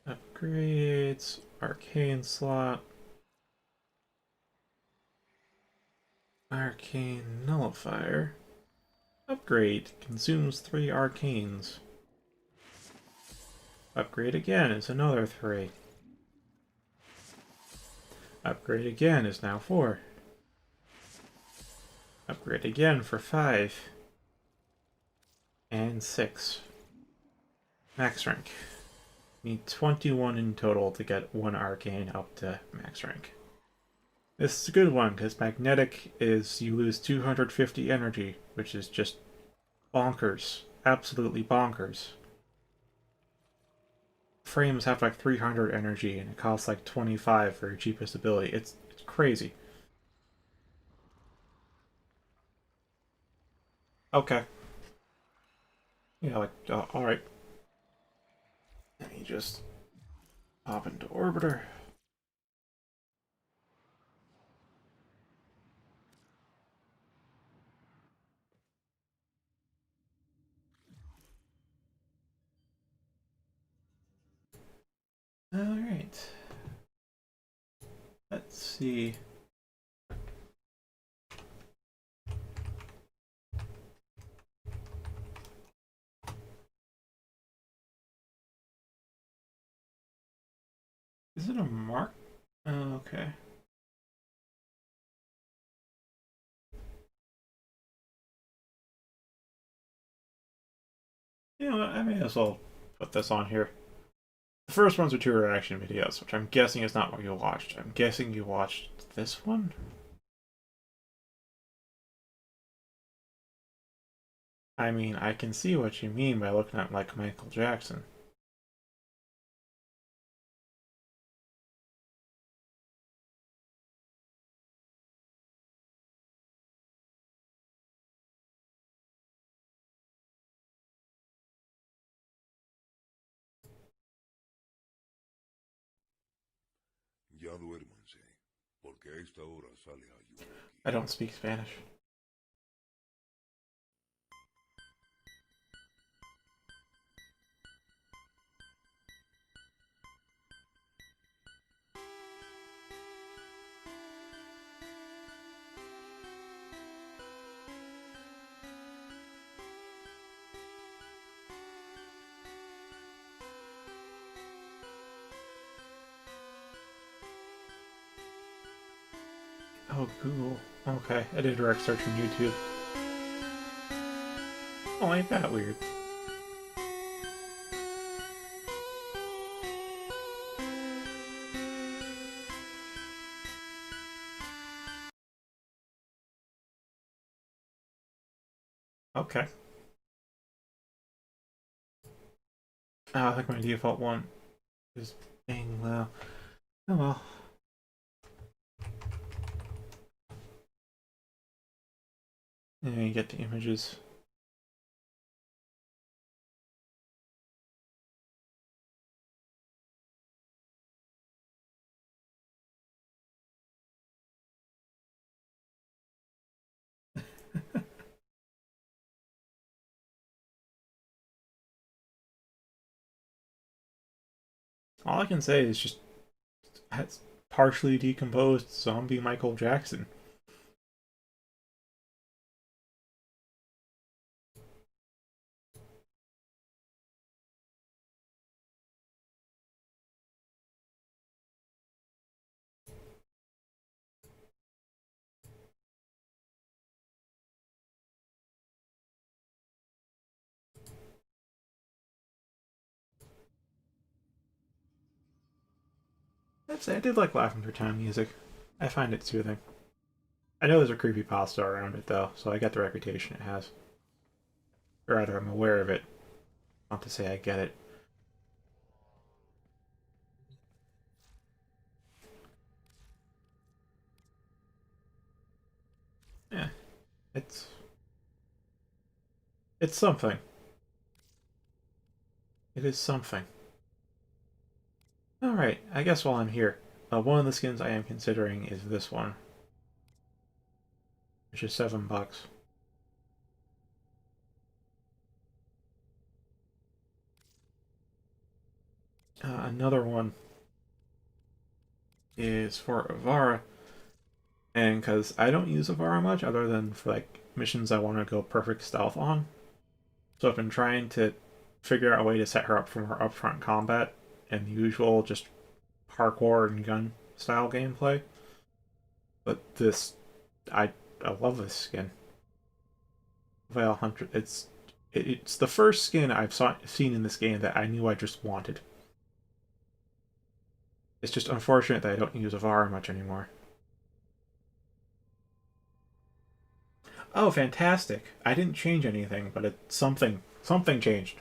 Upgrades, arcane slot, arcane nullifier. Upgrade consumes 3 arcanes. Upgrade again is another 3. Upgrade again is now 4. Upgrade again for 5. And 6. Max rank. Need 21 in total to get 1 arcane up to max rank. This is a good one, because magnetic is you lose 250 energy, which is just bonkers. Absolutely bonkers. Frames have like 300 energy, and it costs like 25 for your cheapest ability. It's crazy. Okay. Yeah, like, alright. Let me just pop into Orbiter. Alright. Let's see. Is it a mark? Oh, okay. You know what, I may as well put this on here. The first ones are 2 reaction videos, which I'm guessing is not what you watched. I'm guessing you watched this one? I mean, I can see what you mean by looking at like Michael Jackson. Ya duérmanse, porque a esta hora sale Ayuwoki. I don't speak Spanish. Oh, Google. Okay, I did a direct search on YouTube. Oh, ain't that weird? Okay. I think my default one is being low. Oh well. And you get the images. All I can say is just that's partially decomposed zombie Michael Jackson. I'd say I did like Lavender Town music. I find it soothing. I know there's a creepypasta around it though, so I get the reputation it has. Or rather, I'm aware of it. Not to say I get it. Yeah, it's it's something. It is something. Alright, I guess while I'm here, one of the skins I am considering is this one, which is $7. Another one is for Avara, and because I don't use Avara much other than for like missions I want to go perfect stealth on, so I've been trying to figure out a way to set her up for more upfront combat and the usual just parkour and gun style gameplay. But this, I love this skin. Veil Hunter. It's the first skin seen in this game that I knew I just wanted. It's just unfortunate that I don't use Avara much anymore. Oh, fantastic! I didn't change anything, but something changed.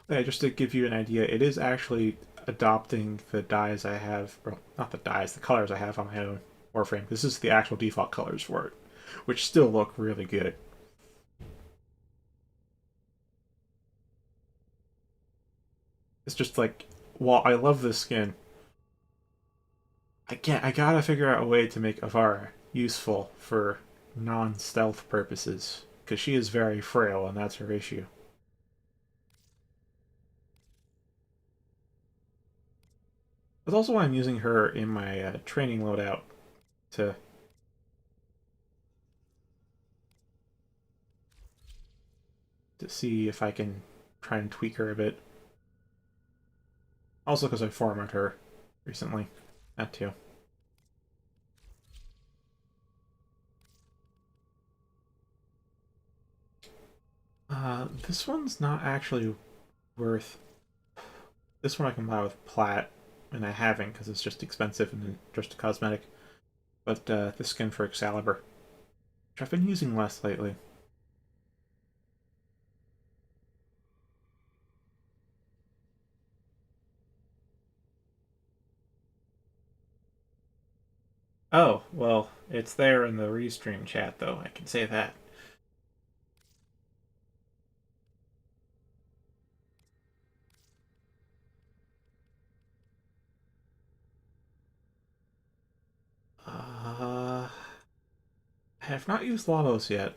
Yeah, just to give you an idea, it is actually adopting the dyes I have, well, not the dyes, the colors I have on my own Warframe. This is the actual default colors for it, which still look really good. It's just like, while I love this skin, I gotta figure out a way to make Avara useful for non-stealth purposes, because she is very frail, and that's her issue. That's also why I'm using her in my training loadout to see if I can try and tweak her a bit. Also because I formatted her recently. That too. This one's not actually worth... This one I can buy with Plat, and I haven't because it's just expensive and just a cosmetic. but the skin for Excalibur, which I've been using less lately. Oh, well, it's there in the Restream chat, though, I can say that. I have not used Lavos yet.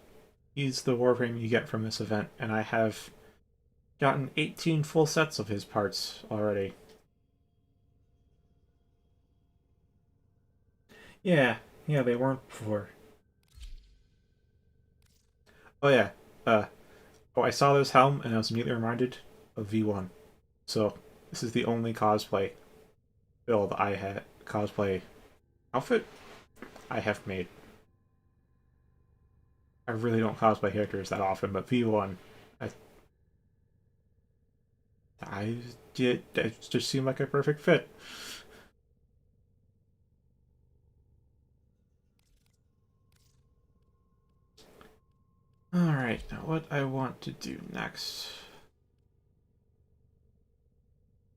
He's the Warframe you get from this event, and I have gotten 18 full sets of his parts already. Yeah, they weren't before. Oh yeah, I saw this helm and I was immediately reminded of V1. So, this is the only cosplay build I had, cosplay outfit I have made. I really don't cosplay characters that often, but V1, I did, it just seemed like a perfect fit. Alright, now what I want to do next.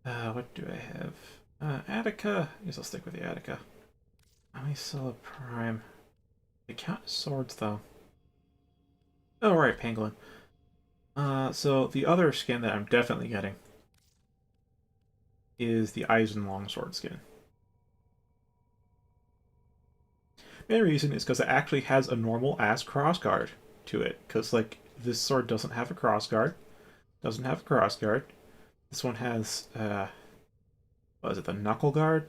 What do I have? Attica. I guess I'll stick with the Attica. Let me sell a Prime. They count swords, though. Oh, right, Pangolin. So the other skin that I'm definitely getting is the Eisen Longsword skin. Main reason is because it actually has a normal-ass crossguard to it. Because, like, this sword doesn't have a crossguard. Doesn't have a crossguard. This one has, what is it, the Knuckle Guard?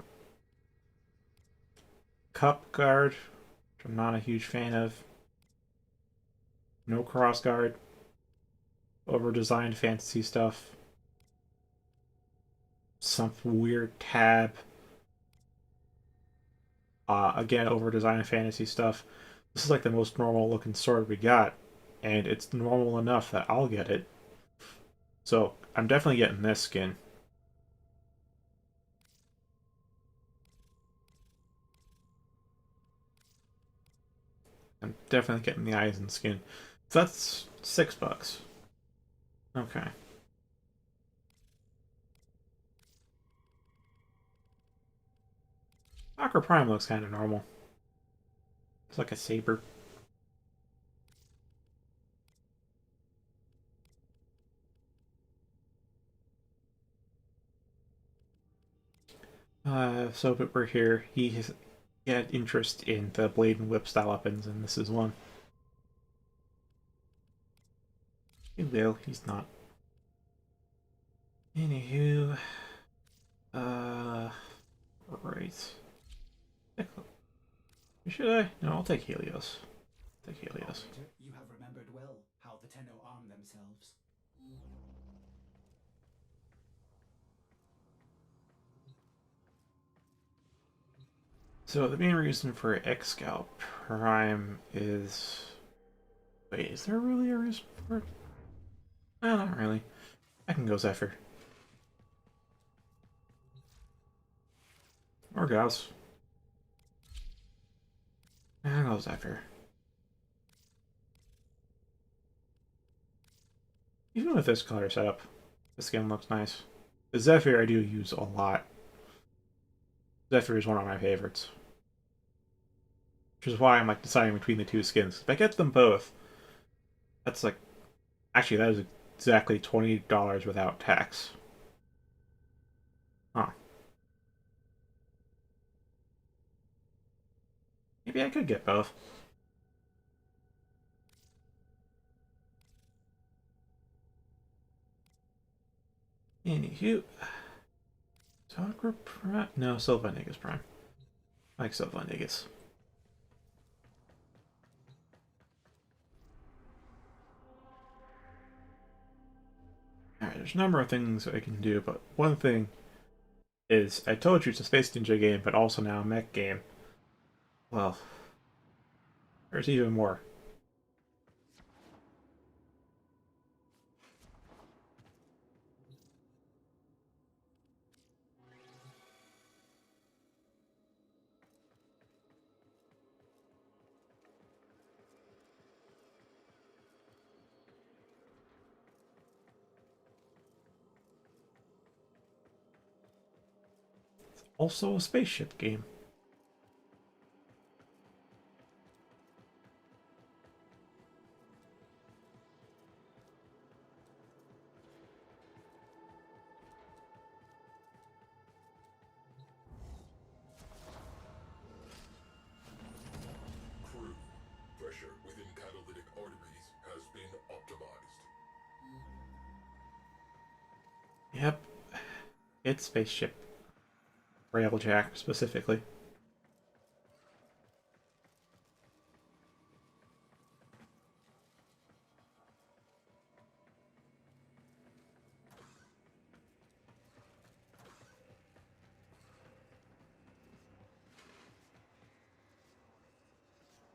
Cup Guard, which I'm not a huge fan of. No crossguard. Over-designed fantasy stuff. Some weird tab. Again, over-designed fantasy stuff. This is like the most normal-looking sword we got, and it's normal enough that I'll get it. So, I'm definitely getting this skin. I'm definitely getting the Eisen skin. So that's $6. Okay. Soccer Prime looks kind of normal. It's like a saber. So but we're here. He had interest in the blade and whip style weapons, and this is one. He will, he's not. Anywho, right. Should I? No, I'll take Helios. Take Helios. Operator, you have remembered well how the Tenno arm themselves. So the main reason for Excal Prime is... Wait, is there really a reason for it? No, not really. I can go Zephyr. Or Gauss. I'll go Zephyr. Even with this color setup, this skin looks nice. The Zephyr I do use a lot. Zephyr is one of my favorites. Which is why I'm like deciding between the two skins. If I get them both, that's like... Actually, that is exactly $20 without tax. Huh. Maybe I could get both. Anywho... Sakura Prime? No, Sylvanegus Prime. I like Sylvanegus. Alright, there's a number of things I can do, but one thing is, I told you it's a Space Ninja game, but also now a mech game. Well, there's even more. Also a spaceship game. Crew, pressure within catalytic arteries has been optimized. Yep. It's spaceship. Railjack, specifically.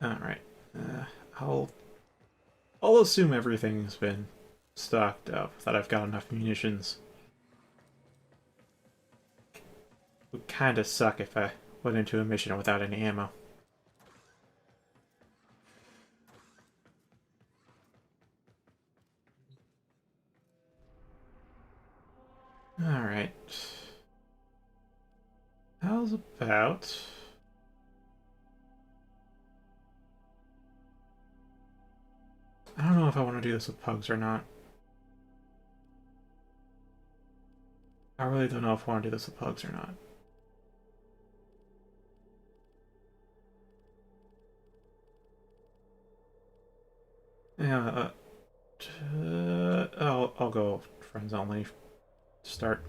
Alright. I'll assume everything's been stocked up, that I've got enough munitions. It would kinda suck if I went into a mission without any ammo. Alright. How's about... I don't know if I want to do this with pugs or not. I really don't know if I want to do this with pugs or not. Yeah, I'll go friends only to start.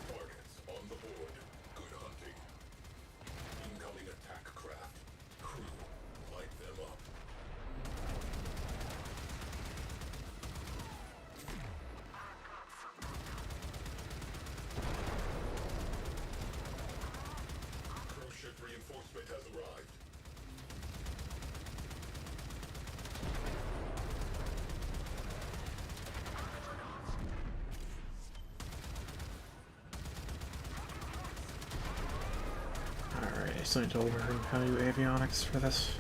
Targets on the board. Good hunting. Incoming attack craft. Crew, light them up. Cruise ship reinforcement has arrived. Alright, I still need to learn how to do avionics for this.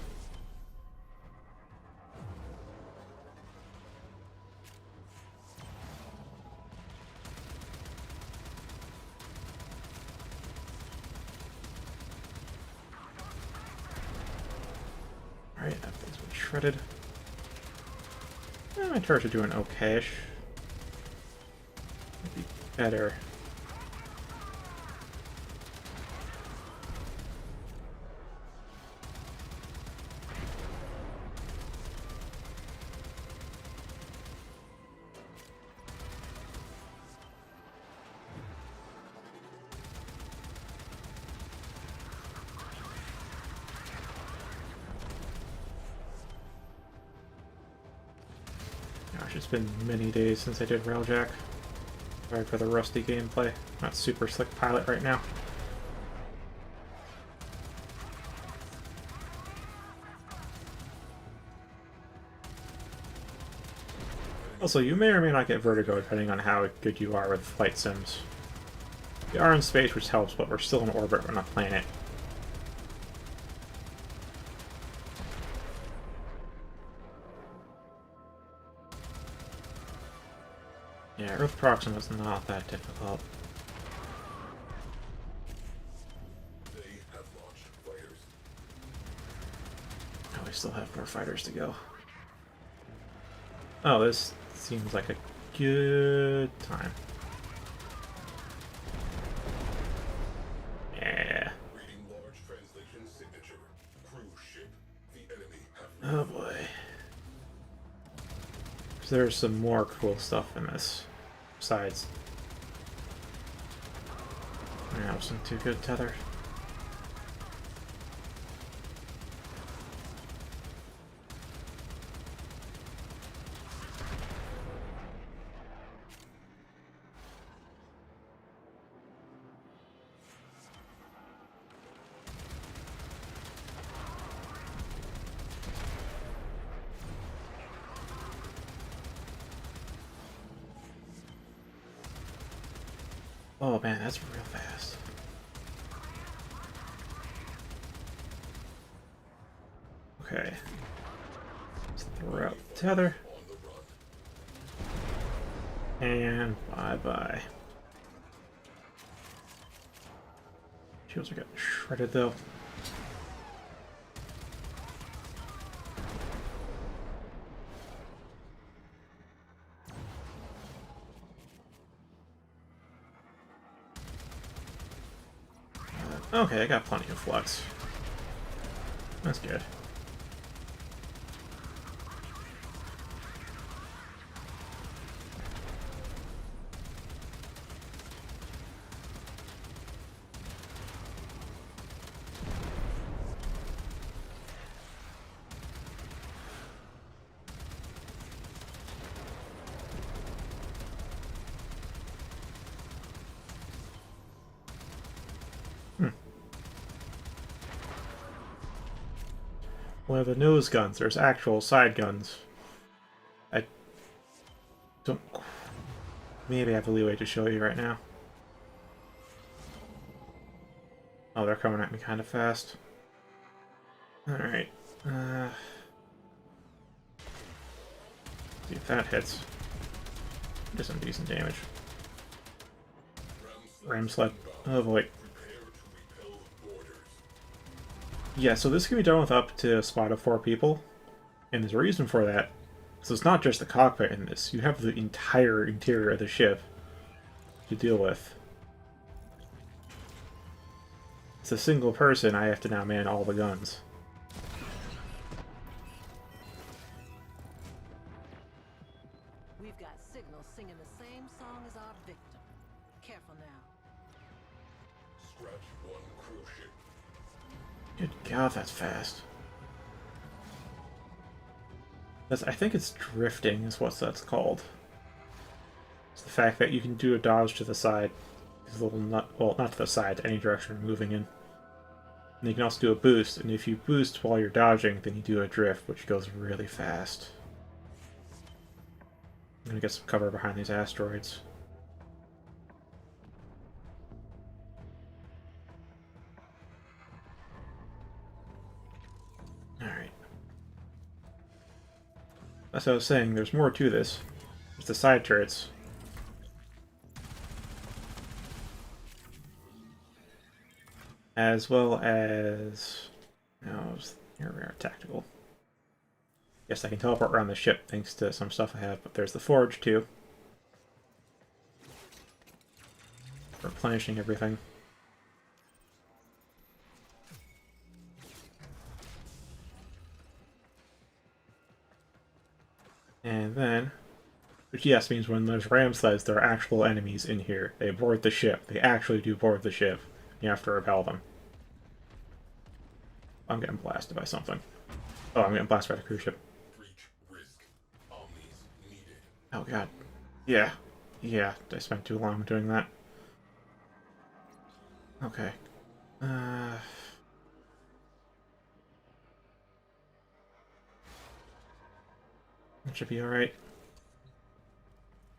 Alright, that thing's been shredded. My turrets are doing okay-ish. Could be better. Gosh, it's been many days since I did Railjack. Sorry for the rusty gameplay. Not super slick pilot right now. Also, you may or may not get vertigo depending on how good you are with flight sims. We are in space, which helps, but we're still in orbit on a planet. Yeah, it Proxima's not that difficult. They have launched fighters. Oh, we still have more fighters to go. Oh, this seems like a good time. Yeah. Reading large translation signature. Cruise ship. The enemy have Oh boy. There's some more cool stuff in this. Besides, I wasn't too good tether. Oh man, that's real fast. Okay. Let's throw out tether. And bye-bye. Shields are getting shredded though. Okay, I got plenty of flux. That's good. One of the nose guns, there's actual side guns. I don't... Maybe I have the leeway to show you right now. Oh, they're coming at me kind of fast. Alright. See if that hits. Did some decent damage. Ram sled. Oh boy. Yeah, so this can be done with up to a squad of 4 people. And there's a reason for that. So it's not just the cockpit in this. You have the entire interior of the ship to deal with. It's a single person, I have to now man all the guns. We've got signals singing the same song as our victim. Careful now. Scratch one cruise ship. Good God, that's fast. I think it's drifting is what that's called. It's the fact that you can do a dodge to the side. These little well, not to the side, to any direction you're moving in. And you can also do a boost, and if you boost while you're dodging, then you do a drift, which goes really fast. I'm gonna get some cover behind these asteroids. Alright. As I was saying, there's more to this. There's the side turrets. As well as... No, here we are, tactical. Yes, I can teleport around the ship thanks to some stuff I have, but there's the forge too. Replenishing everything. And then, which yes means when there's ram sleds, there are actual enemies in here. They board the ship. They actually do board the ship. You have to repel them. I'm getting blasted by something. Oh, I'm getting blasted by the cruise ship. Breach risk. Omnis needed. Oh god. Yeah. Yeah, I spent too long doing that. Okay. That should be alright.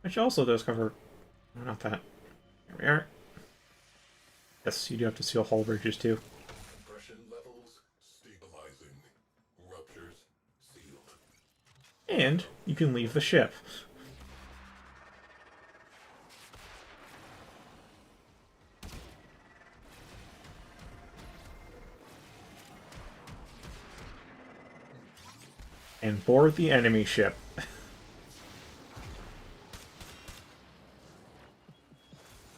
Which also does cover... No, not that. Here we are. Yes, you do have to seal hull bridges too. Compression levels stabilizing. Ruptures sealed. And you can leave the ship. and board the enemy ship.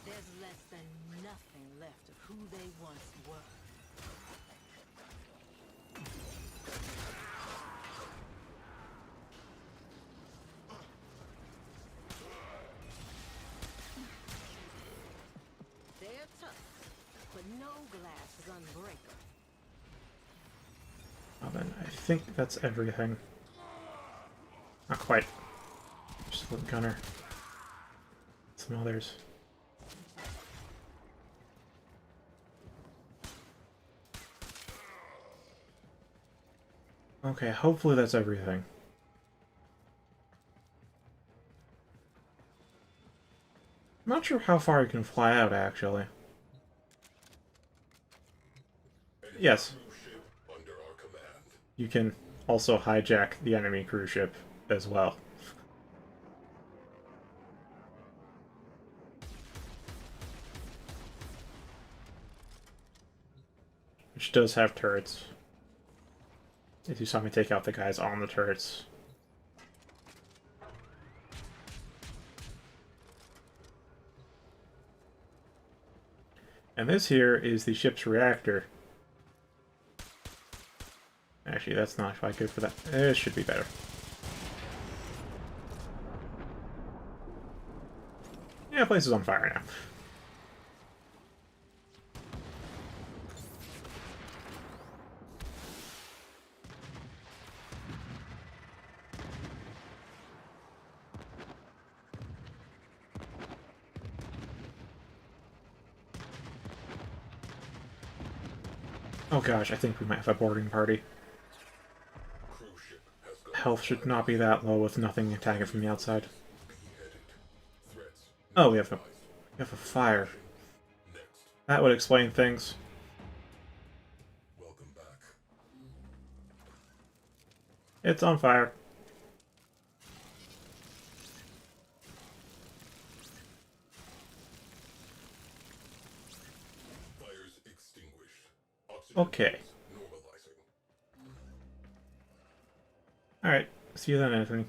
There's less than nothing left of who they once were. They're tough, but no glass is unbreakable. Well then, I think that's everything. Not quite. Just a gunner. Some others. Okay, hopefully that's everything. I'm not sure how far you can fly out, actually. Yes, Cruise ship under our command. you can also hijack the enemy cruise ship as well. Which does have turrets. If you saw me take out the guys on the turrets. And this here is the ship's reactor. Actually, that's not quite good for that. It should be better. Yeah, place is on fire now. Oh gosh, I think we might have a boarding party. Cruise ship has gone. Health should not be that low with nothing attacking from the outside. Beheaded. Threats. Oh, we have a fire. Next. That would explain things. Welcome back. It's on fire. Fires extinguished. Oxygen Okay. levels normalizing. Alright, see you then, Anthony.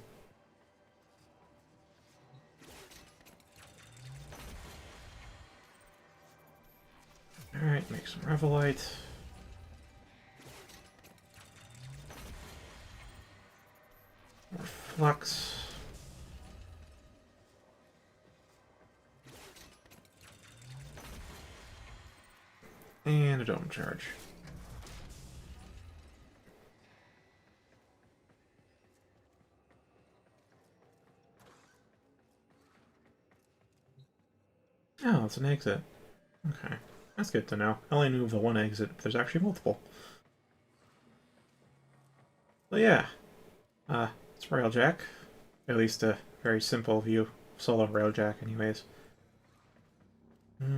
Alright, make some Revelite. More Flux. And a Dome Charge. Oh, it's an exit. Okay. That's good to know. I only knew of the one exit, but there's actually multiple. So yeah. It's Railjack. At least a very simple view. Solo Railjack anyways. What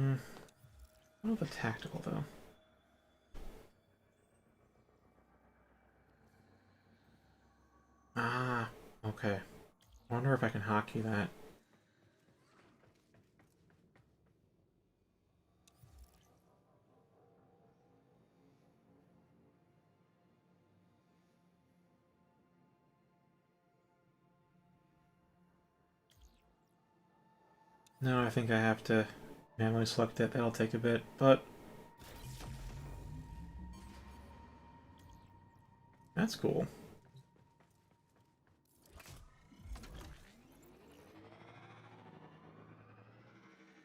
about the tactical though? Ah, okay. I wonder if I can hotkey that. No, I think I have to manually select it. That'll take a bit, but that's cool.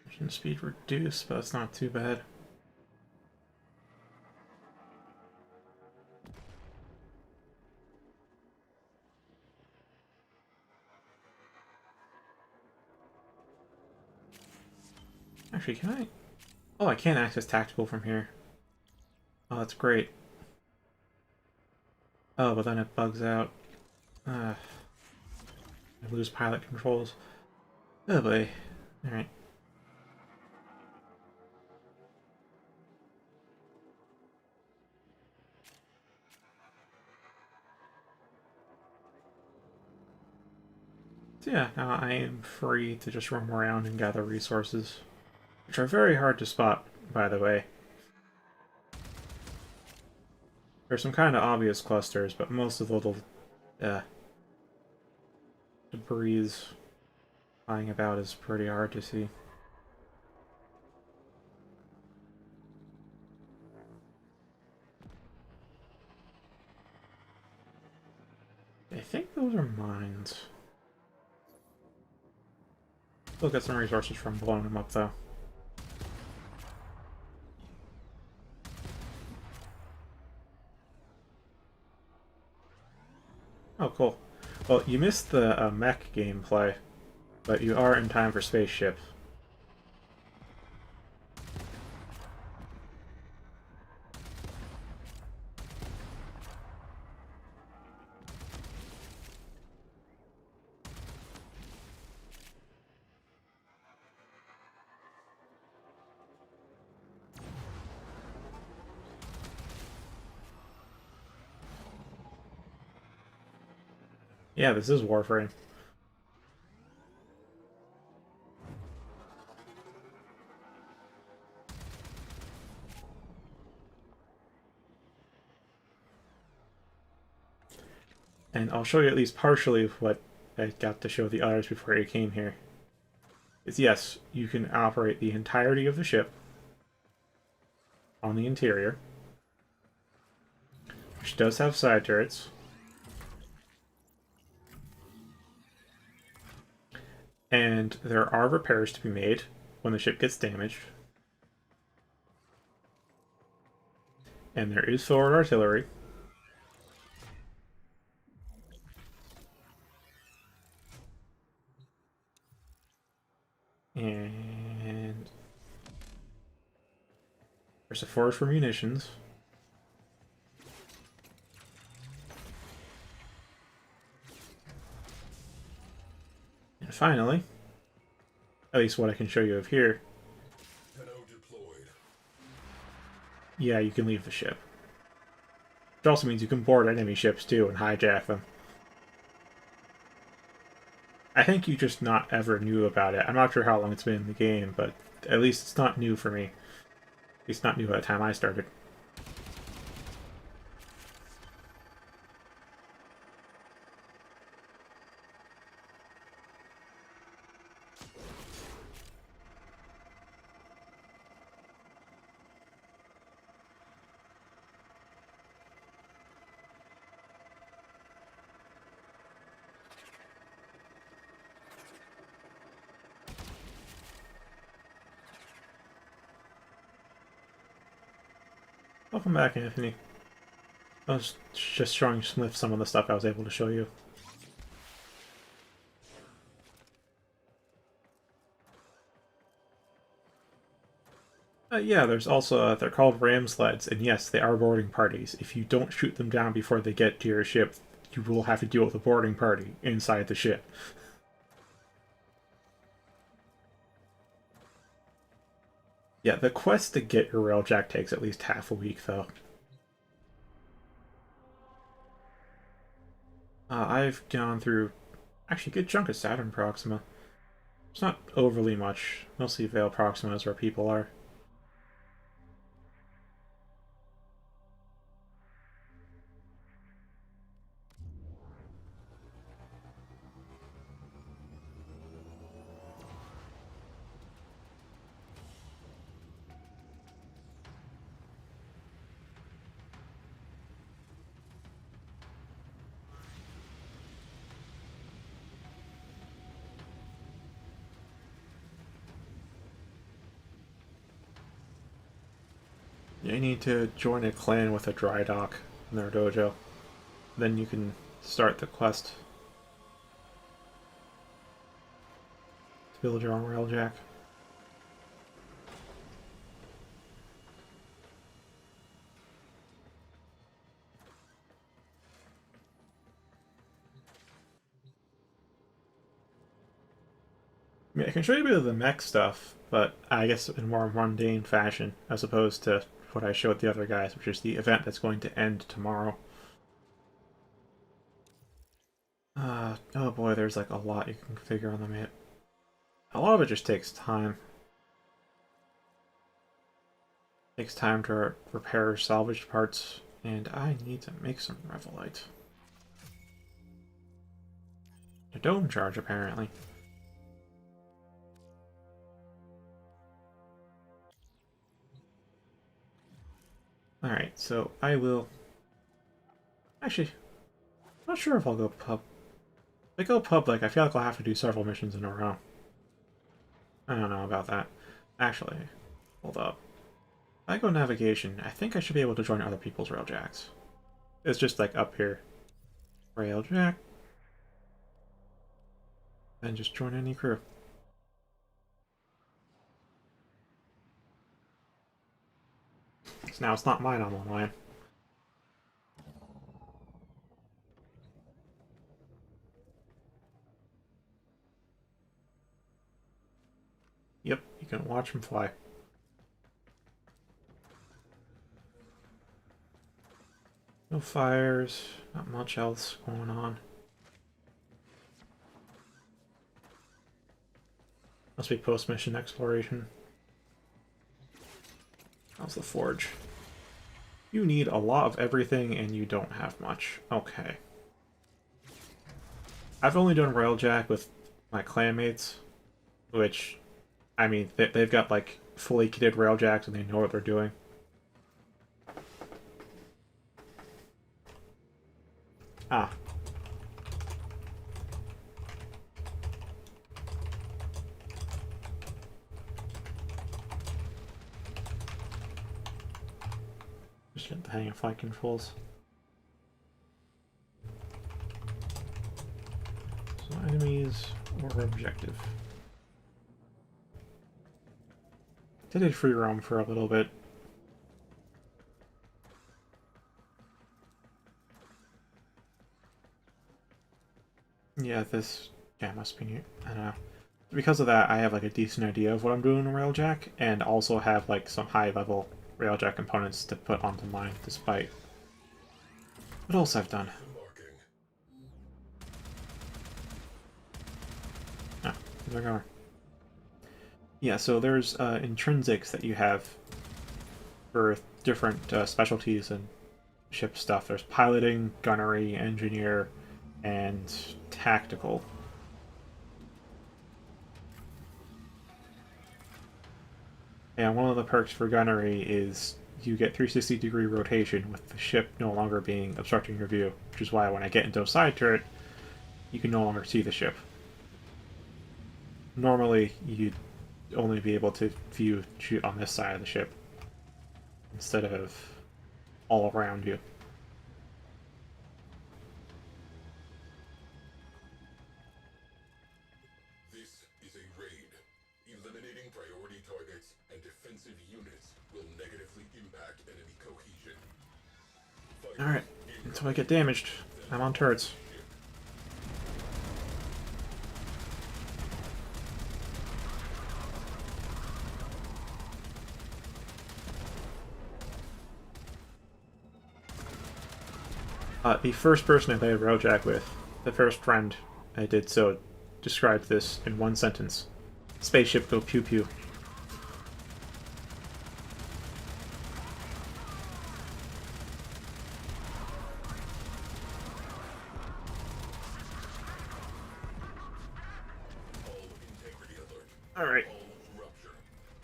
Mission speed reduced, but it's not too bad. Actually, can I? Oh, I can't access tactical from here. Oh, that's great. Oh, but then it bugs out. I lose pilot controls. Oh boy. Alright. So yeah, now I am free to just roam around and gather resources. Which are very hard to spot, by the way. There's some kind of obvious clusters, but most of the little debris flying about is pretty hard to see. I think those are mines. Still get some resources from blowing them up, though. Oh, cool. Well, you missed the mech gameplay, but you are in time for spaceship. Yeah, this is Warframe. And I'll show you at least partially what I got to show the others before you came here. Is yes, you can operate the entirety of the ship on the interior, which does have side turrets. And there are repairs to be made when the ship gets damaged. And there is forward artillery. And there's a forge for munitions. And finally, at least what I can show you of here, Pedo deployed. yeah, you can leave the ship. Which also means you can board enemy ships too and hijack them. I think you just not ever knew about it. I'm not sure how long it's been in the game, but at least it's not new for me. At least not new by the time I started. Welcome back, Anthony. I was just showing Smith some of the stuff I was able to show you. Yeah, there's also, they're called ram sleds, and yes, they are boarding parties. If you don't shoot them down before they get to your ship, you will have to deal with a boarding party inside the ship. Yeah, the quest to get your railjack takes at least half a week, though. I've gone through actually a good chunk of Saturn Proxima. It's not overly much. Mostly Vale Proxima is where people are. You need to join a clan with a dry dock in their dojo. Then you can start the quest to build your own railjack. I mean, I can show you a bit of the mech stuff, but I guess in more mundane fashion, as opposed to what I showed the other guys, which is the event that's going to end tomorrow. Oh boy, there's like a lot you can configure on the map. A lot of it just takes time. It takes time to repair salvaged parts, and I need to make some Revelite. A dome charge, apparently. Alright, so I will... Actually, I'm not sure if I'll go pub. If I go public, I feel like I'll have to do several missions in a row. I don't know about that. Actually, hold up. If I go navigation, I think I should be able to join other people's railjacks. It's just like up here. Railjack. And just join any crew. So now it's not mine on the line. Yep, you can watch him fly. No fires, not much else going on. Must be post-mission exploration. How's the forge? You need a lot of everything and you don't have much. Okay. I've only done Railjack with my clanmates, which, I mean, they've got like fully kitted Railjacks and they know what they're doing. Ah. Just get the hang of flight controls. So enemies or objective. Did free roam for a little bit. Yeah, must be new. I don't know. Because of that, I have like a decent idea of what I'm doing in Railjack, and also have like some high-level Railjack components to put onto mine, despite what else I've done. Ah, there we go. Yeah, so there's intrinsics that you have for different specialties and ship stuff. There's piloting, gunnery, engineer, and tactical. And one of the perks for gunnery is you get 360-degree rotation with the ship no longer being obstructing your view, which is why when I get into a side turret, you can no longer see the ship. Normally, you'd only be able to shoot on this side of the ship instead of all around you. This is a raid. Eliminating priority targets and defensive units will negatively impact enemy cohesion. Alright, until I get damaged, I'm on turrets. The first person I played Railjack with, the first friend I did so, described this in one sentence. Spaceship go pew pew. Integrity alert. Alright. Hull rupture.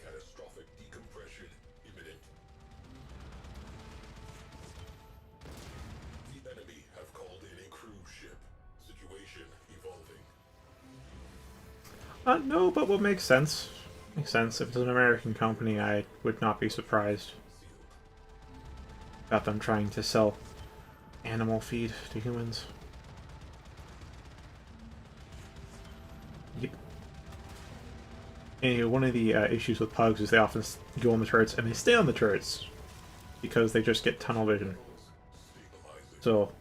Catastrophic decompression imminent. The enemy have called in a cruise ship. Situation evolving. No, but what makes sense? Makes sense. If it's an American company, I would not be surprised about them trying to sell animal feed to humans. Yep. Anyway, one of the issues with pugs is they often go on the turrets, and they stay on the turrets because they just get tunnel vision. So,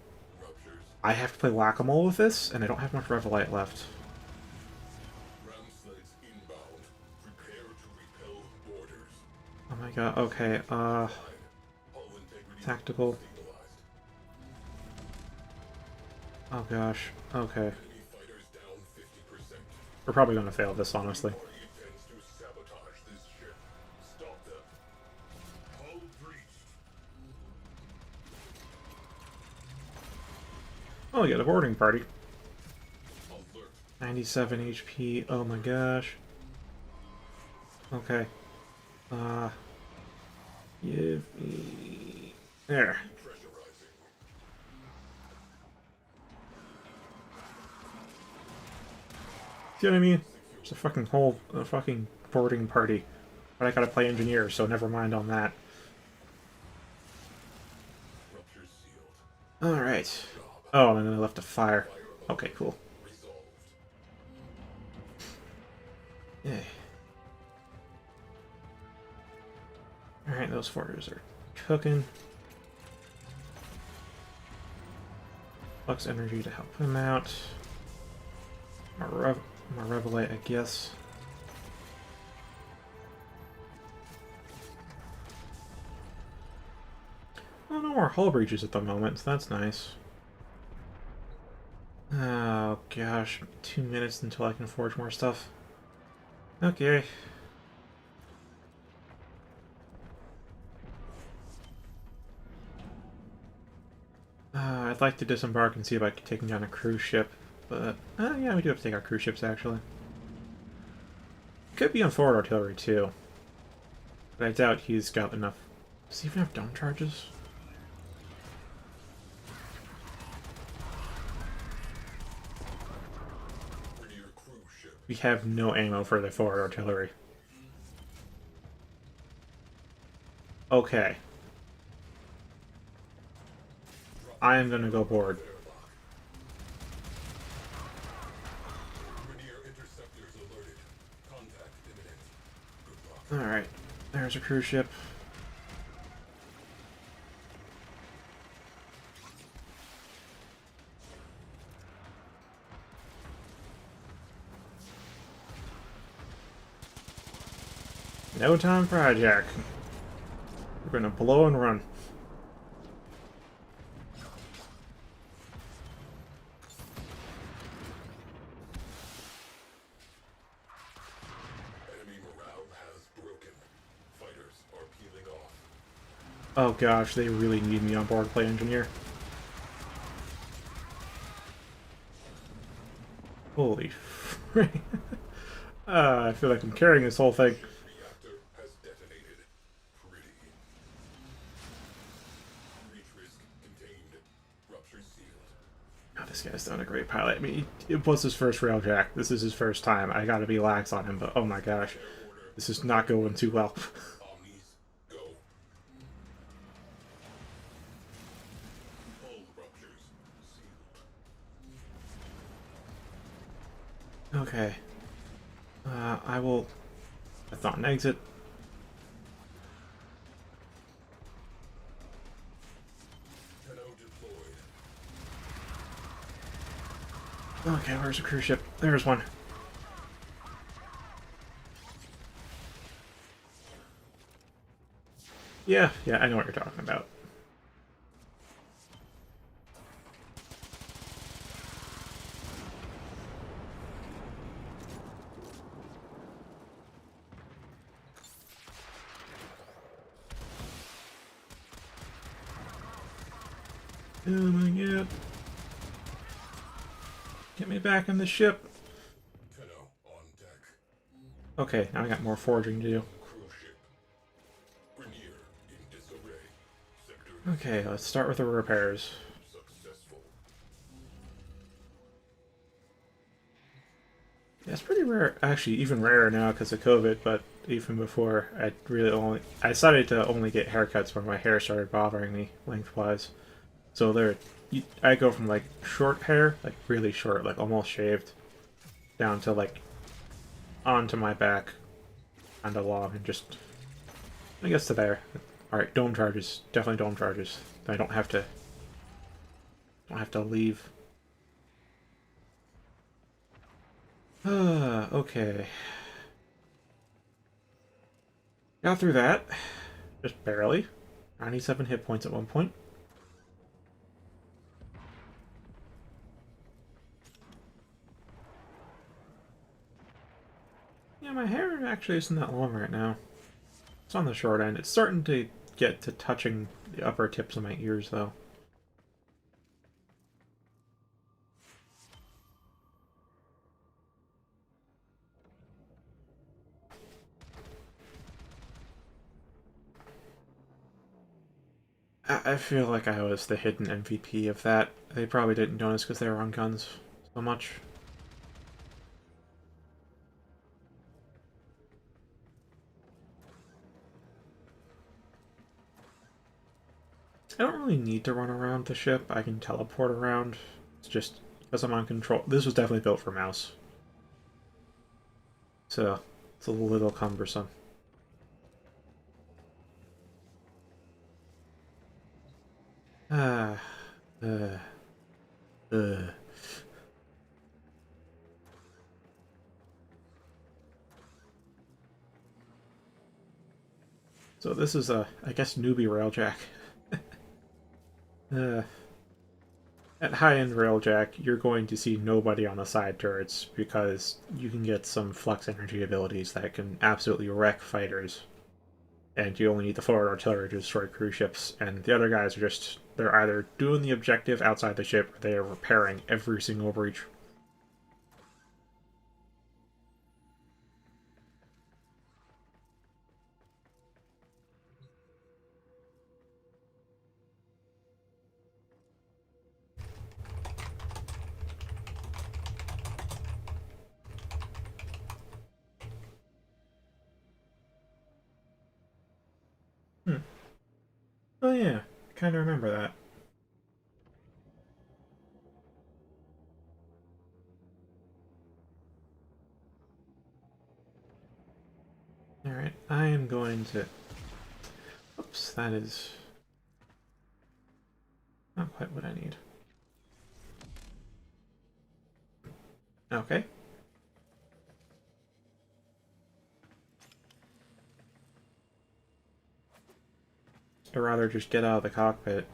I have to play whack-a-mole with this, and I don't have much Revelite left. Ground sleds inbound. Prepare to repel boarders. Oh my god, okay, Hull integrity tactical. stabilized. Oh gosh, okay. Enemy fighters down 50%. We're probably gonna fail this, honestly. Party intends to sabotage this ship. Stop them. Hull breached. Oh, we got a boarding party. Alert. 97 HP. Oh my gosh. Okay. Give me... There. See what I mean? It's a fucking whole fucking boarding party. But I gotta play engineer, so never mind on that. Alright. Oh, and then I left a fire. Okay, cool. Yeah. Alright, those forters are cooking. Flux energy to help him out. Revelate, I guess. Oh, no more hull breaches at the moment, so that's nice. Oh gosh, 2 minutes until I can forge more stuff. Okay. I'd like to disembark and see if I can take down a cruise ship, but yeah, we do have to take our cruise ships actually. Could be on forward artillery too, but I doubt he's got enough. Does he even have dome charges? We have no ammo for the forward artillery. Okay. I am gonna go board. Alright, there's a cruise ship. No time for hijack. We're gonna blow and run. Enemy morale has broken. Fighters are peeling off. Oh gosh, they really need me on board play engineer. Holy frick. I feel like I'm carrying this whole thing. Reactor has detonated. Pretty. Breach risk contained. Rupture sealed. Oh, this guy's done a great pilot. I mean, it was his first railjack. This is his first time. I gotta be lax on him, but oh my gosh. This is not going too well. Omnis, go. Hull ruptures sealed. Okay. I will... That's not an exit. Tenno deployed. Okay, where's the cruise ship? There's one. Yeah, I know what you're talking about. Oh my god. Get me back in the ship. Tenno on deck. Okay, now I got more forging to do. Cruise ship. Grenier in disarray. Sector Okay, let's start with the repairs. successful. Yeah, it's pretty rare. Actually, even rarer now because of COVID, but even before, I decided to only get haircuts when my hair started bothering me lengthwise. So I go from like short hair, like really short, like almost shaved, down to like onto my back, and long, and just I guess to there. All right, dome charges, definitely dome charges. I don't have to leave. Okay. Got through that, just barely. 97 hit points at one point. Yeah, my hair actually isn't that long right now. It's on the short end. It's starting to get to touching the upper tips of my ears, though. I feel like I was the hidden MVP of that. They probably didn't notice because they were on guns so much. I don't really need to run around the ship. I can teleport around. It's just because I'm on control. This was definitely built for mouse. So, it's a little cumbersome. Ah. Uh. So this is I guess, newbie railjack. At high-end railjack, you're going to see nobody on the side turrets because you can get some flex energy abilities that can absolutely wreck fighters. And you only need the forward artillery to destroy cruise ships, and the other guys are just, they're either doing the objective outside the ship or they are repairing every single breach. Oh yeah, I kind of remember that. Alright, I am going to... Oops, that is... not quite what I need. Okay. Or rather, just get out of the cockpit.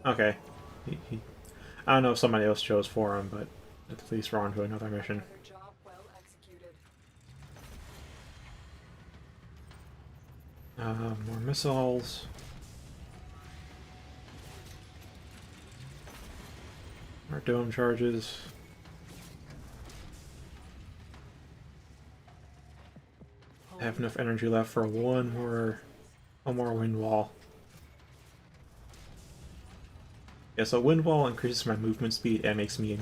Okay. I don't know if somebody else chose for him, but at least we're on to another mission. Another job well executed. More missiles. More dome charges. I have enough energy left for one more wind wall. Yeah, so wind wall increases my movement speed and makes me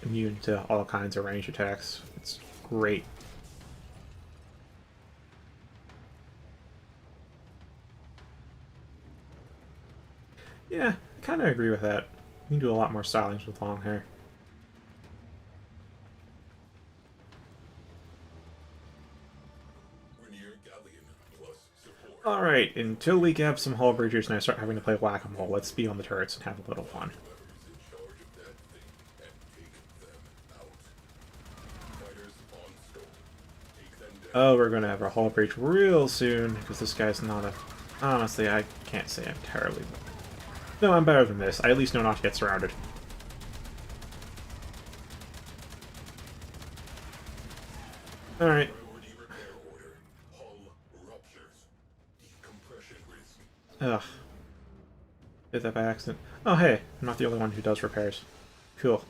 immune to all kinds of range attacks. It's great. Yeah, I kind of agree with that. You can do a lot more stylings with long hair. Alright, until we have some hull breachers and I start having to play whack-a-mole, let's be on the turrets and have a little fun. Oh, we're gonna have a hull breach real soon, because this guy's not a... Honestly, I can't say I'm terribly... No, I'm better than this. I at least know not to get surrounded. Alright. Ugh. Did that by accident. Oh hey, I'm not the only one who does repairs. Cool.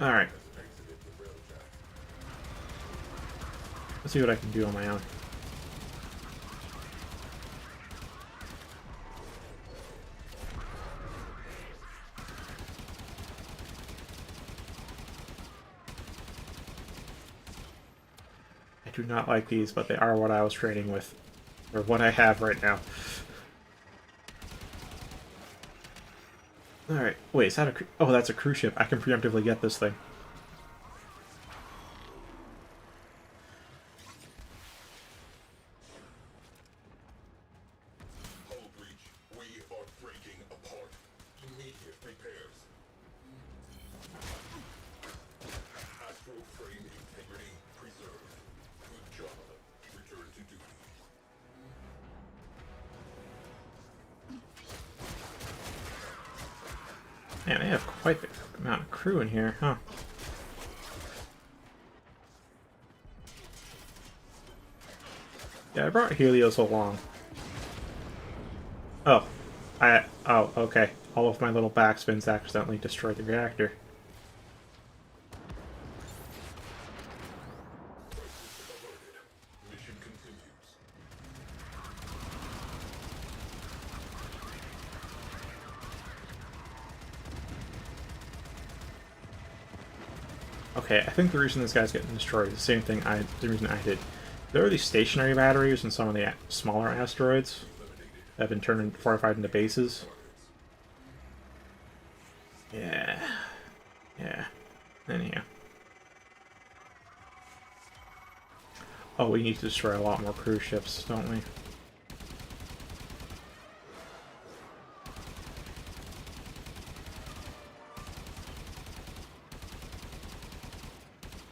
Alright. Let's see what I can do on my own. I do not like these, but they are what I was training with. Or what I have right now. Alright, wait, is that a... Oh, that's a cruise ship. I can preemptively get this thing. Hull breach. We are breaking apart. Immediate repairs. Astro frame integrity preserved. Good job. Return to duty. Man, they have quite the amount of crew in here, huh? Yeah, I brought Helios along. Oh. Oh, okay. All of my little backspins accidentally destroyed the reactor. Okay, I think the reason this guy's getting destroyed is the reason I did. There are these stationary batteries in some of the smaller asteroids that have been fortified into bases. Yeah. Yeah. Anyhow. Oh, we need to destroy a lot more cruise ships, don't we?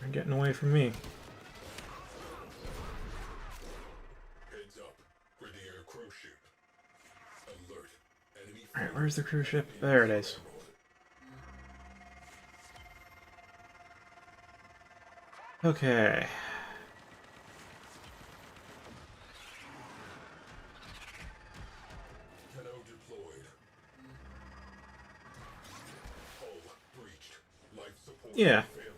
They're getting away from me. Heads up. Gridier cruise ship. Alert. Enemy Alright, where's the cruise ship? There it is. Okay. Tenno deployed. Hull breached. Life support Yeah. failing.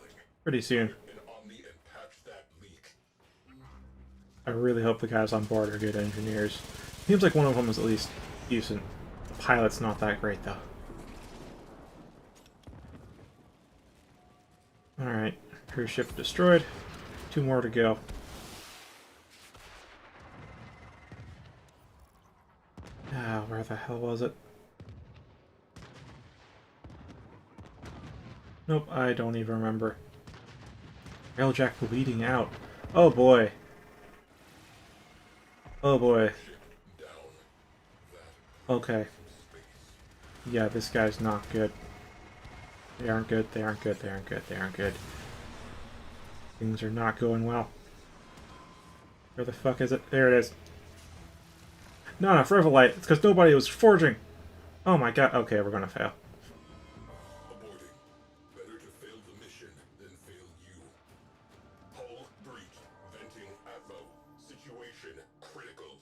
Pretty soon. An Omni and patch that leak. I really hope the guys on board are good engineers. Seems like one of them is at least decent. The pilot's not that great, though. Alright, cruise ship destroyed. 2 more to go. Ah, where the hell was it? Nope, I don't even remember. Railjack bleeding out. Oh boy. Oh boy. Down. Okay. Yeah, this guy's not good. They aren't good, they aren't good, they aren't good, they aren't good. Things are not going well. Where the fuck is it? There it is. No, no, Fervilite. It's because nobody was forging. Oh my god. Okay, we're gonna fail. Aborting. Better to fail the mission than fail you. Hull breach. Venting atmo. Situation critical.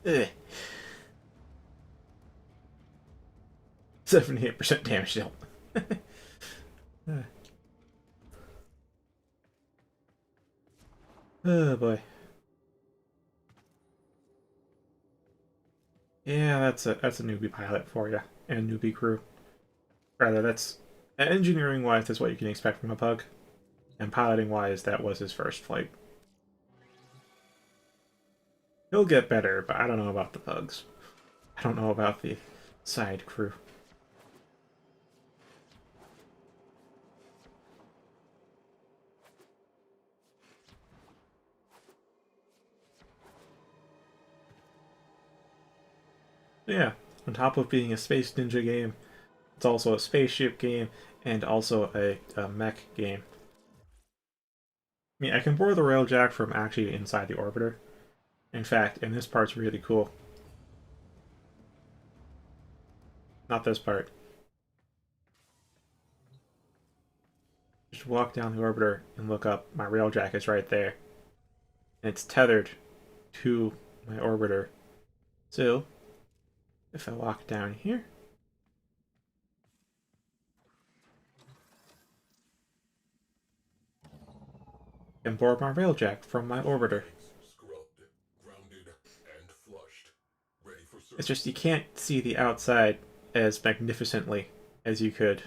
Ugh. 78% damage dealt. Oh boy. Yeah, that's a newbie pilot for you, and newbie crew. Rather, that's engineering wise, that's what you can expect from a pug, and piloting wise, that was his first flight. He'll get better, but I don't know about the pugs. I don't know about the side crew. Yeah, on top of being a Space Ninja game, it's also a spaceship game and also a mech game. I mean, I can bore the railjack from actually inside the orbiter. In fact, and this part's really cool. Not this part. Just walk down the orbiter and look up. My railjack is right there. And it's tethered to my orbiter. So, if I walk down here, I can board my railjack from my orbiter. Scrubbed, grounded, and flushed. Ready for service. It's just you can't see the outside as magnificently as you could.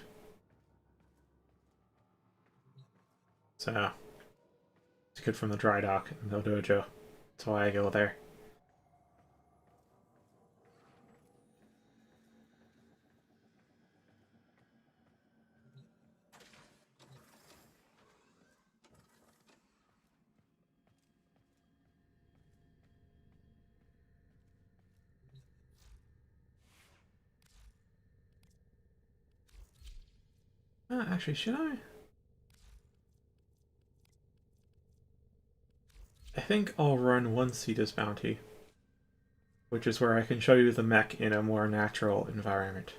So, it's good from the dry dock in the dojo. That's why I go there. Actually, should I? I think I'll run one Cetus bounty, which is where I can show you the mech in a more natural environment.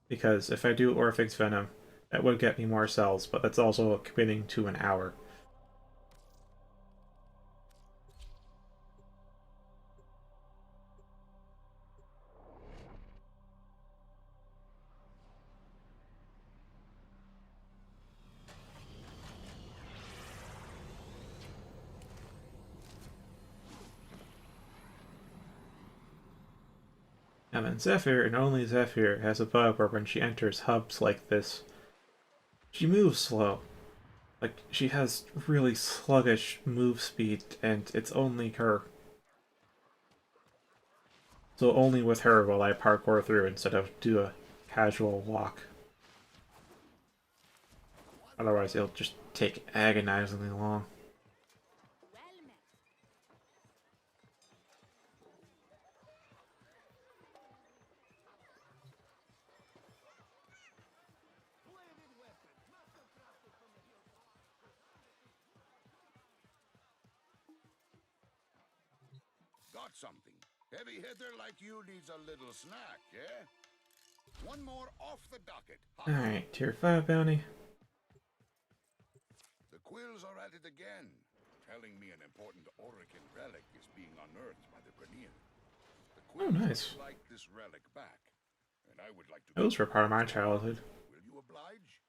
Because if I do Orphix Venom, that would get me more cells, but that's also committing to an hour. And then Zephyr, and only Zephyr, has a bug where when she enters hubs like this, she moves slow. Like, she has really sluggish move speed, and it's only her. So only with her will I parkour through instead of do a casual walk. Otherwise, it'll just take agonizingly long. Got something. Heavy hitter like you needs a little snack, yeah? One more off the docket. Alright, tier 5 bounty. The quills are at it again, telling me an important Orican relic is being unearthed by the Grineer. The Oh, quills nice. would like this relic back, and I would like to. Those were part of my childhood. Will you oblige?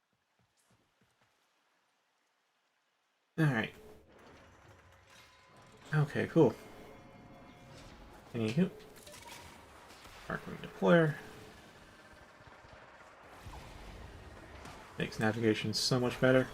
Alright. Okay, cool. Anywho. Marking deployer. Makes navigation so much better.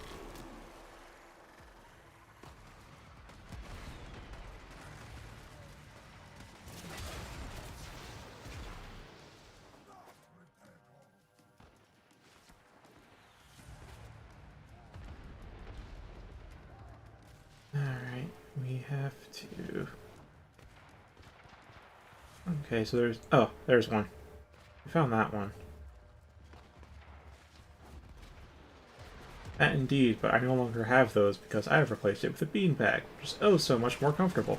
Alright, we have to... Okay, so there's... Oh, there's one. We found that one. That indeed, but I no longer have those because I have replaced it with a beanbag, which is oh so much more comfortable.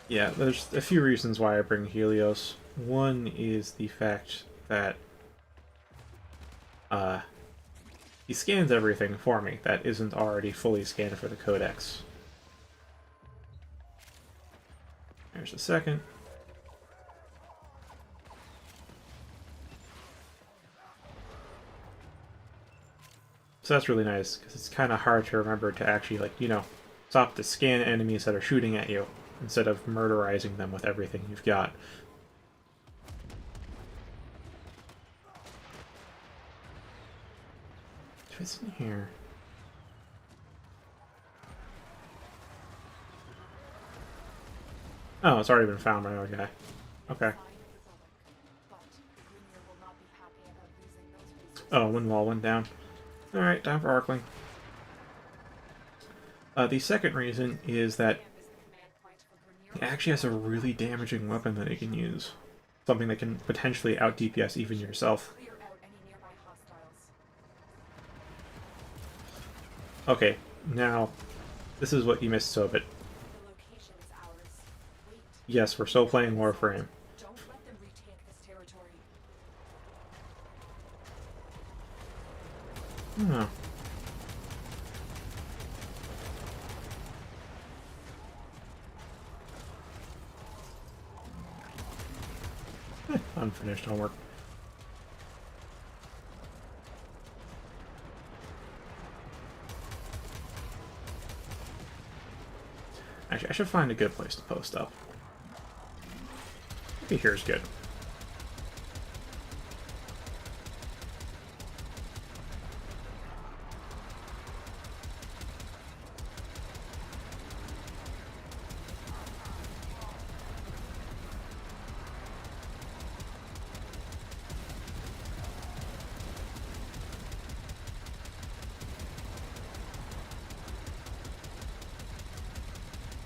Yeah, there's a few reasons why I bring Helios. One is the fact that he scans everything for me that isn't already fully scanned for the Codex. There's the second. So that's really nice, because it's kind of hard to remember to actually, like, you know, stop to scan enemies that are shooting at you, instead of murderizing them with everything you've got. What's in here? Oh, it's already been found by another guy. Okay. Oh, wind wall went down. Alright, time for Arkling. The second reason is that it actually has a really damaging weapon that it can use. Something that can potentially out DPS even yourself. Okay, now, this is what you missed so a bit. Yes, we're still playing Warframe. Don't let them retake this territory. Oh. Unfinished homework. Actually, I should find a good place to post up. Maybe here's good.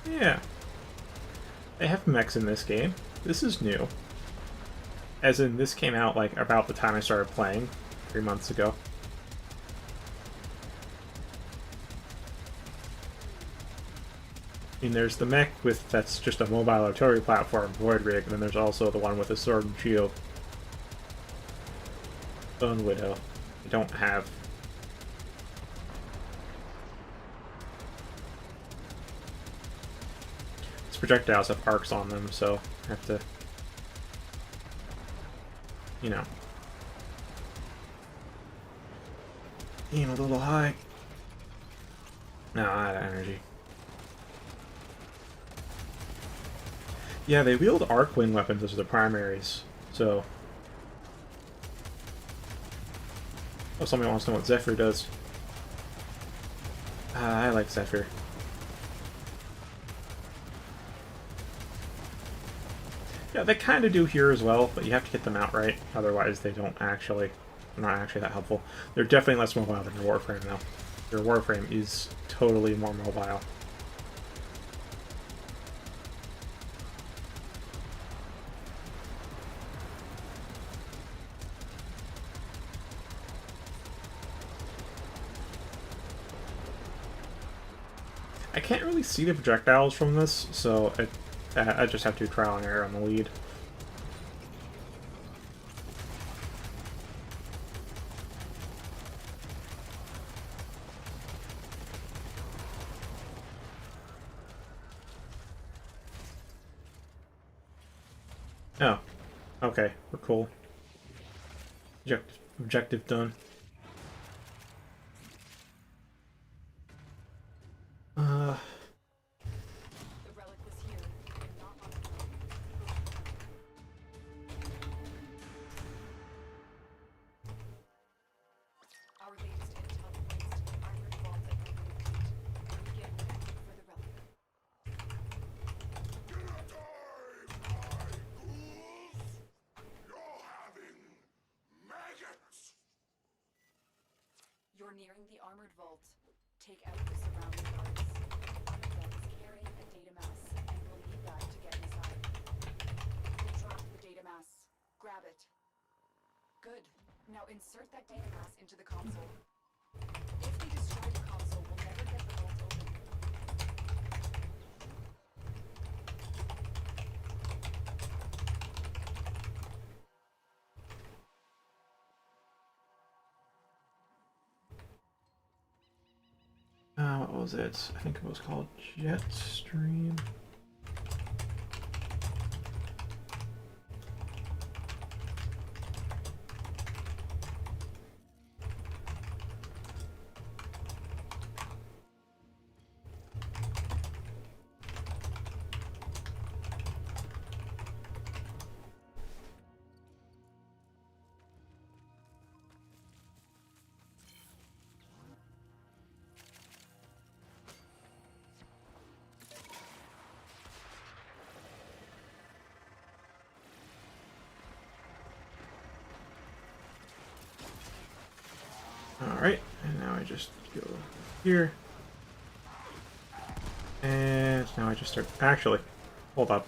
Yeah. They have mechs in this game. This is new. As in, this came out, like, about the time I started playing, 3 months ago. I mean, there's the mech with, that's just a mobile artillery platform, Void Rig, and then there's also the one with a sword and shield. Bone Widow. I don't have. These projectiles have arcs on them, so I have to, you know, aim a little high. No, I had energy. Yeah, they wield Arcwind weapons as their primaries, so... Oh, somebody wants to know what Zephyr does. I like Zephyr. Yeah, they kind of do here as well, but you have to get them out right, otherwise they don't actually... They're not actually that helpful. They're definitely less mobile than your Warframe, though. Your Warframe is totally more mobile. I can't really see the projectiles from this, so I just have to trial and error on the lead. Oh, okay, we're cool. Objective done. The relic was here, not on our latest intel points to the armored vault at the We're beginning to look for the relic. You're having maggots! You're nearing the armored vault. Take out the surrounding guards. One of them is carrying a data mass, and we'll need that to get inside. We'll drop the data mass. Grab it. Good. Now insert that data mass into the console. If they destroy the console, we'll never get the vault open. What was it? I think it was called Jetstream. Alright, and now I just go here. And now I just start... Actually, hold up.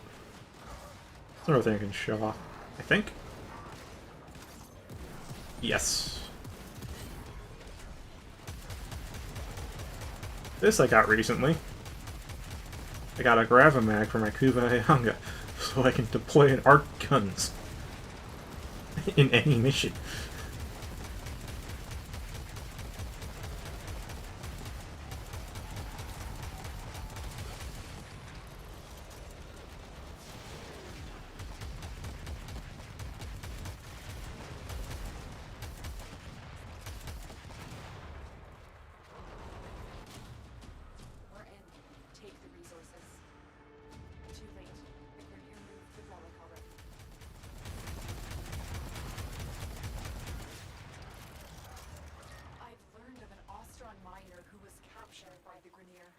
There's another thing I can show off, I think. Yes. This I got recently. I got a Gravamag for my Kuva Hayanga, so I can deploy an arc guns in any mission. We're in. Take the resources. Too late. The Grineer moved the relic already. I've learned of an Ostron miner who was captured by the Grineer.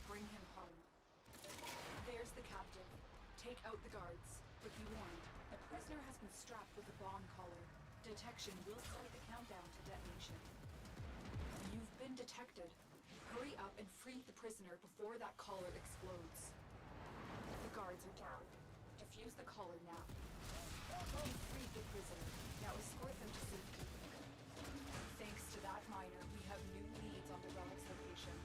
Bring him home. There's the captive. Take out the guards. But be warned, the prisoner has been strapped with a bomb collar. Detection will start the countdown to detonation. You've been detected. Hurry up and free the prisoner before that collar explodes. The guards are down. Defuse the collar now. You've freed the prisoner. Now escort them to safety. Thanks to that miner, we have new leads on the relic's location.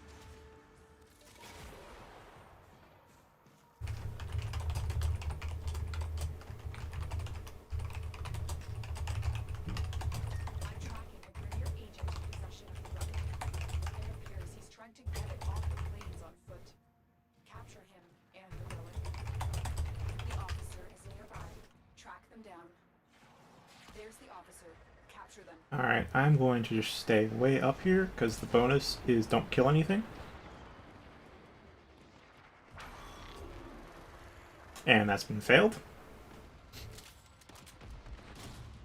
I'm tracking a Grineer agent in possession of the relic. It appears he's trying to get it off the plains on foot. Capture him and the relic. The officer is nearby. Track them down. There's the officer. Capture them. Alright, I'm going to just stay way up here, because the bonus is don't kill anything. And that's been failed.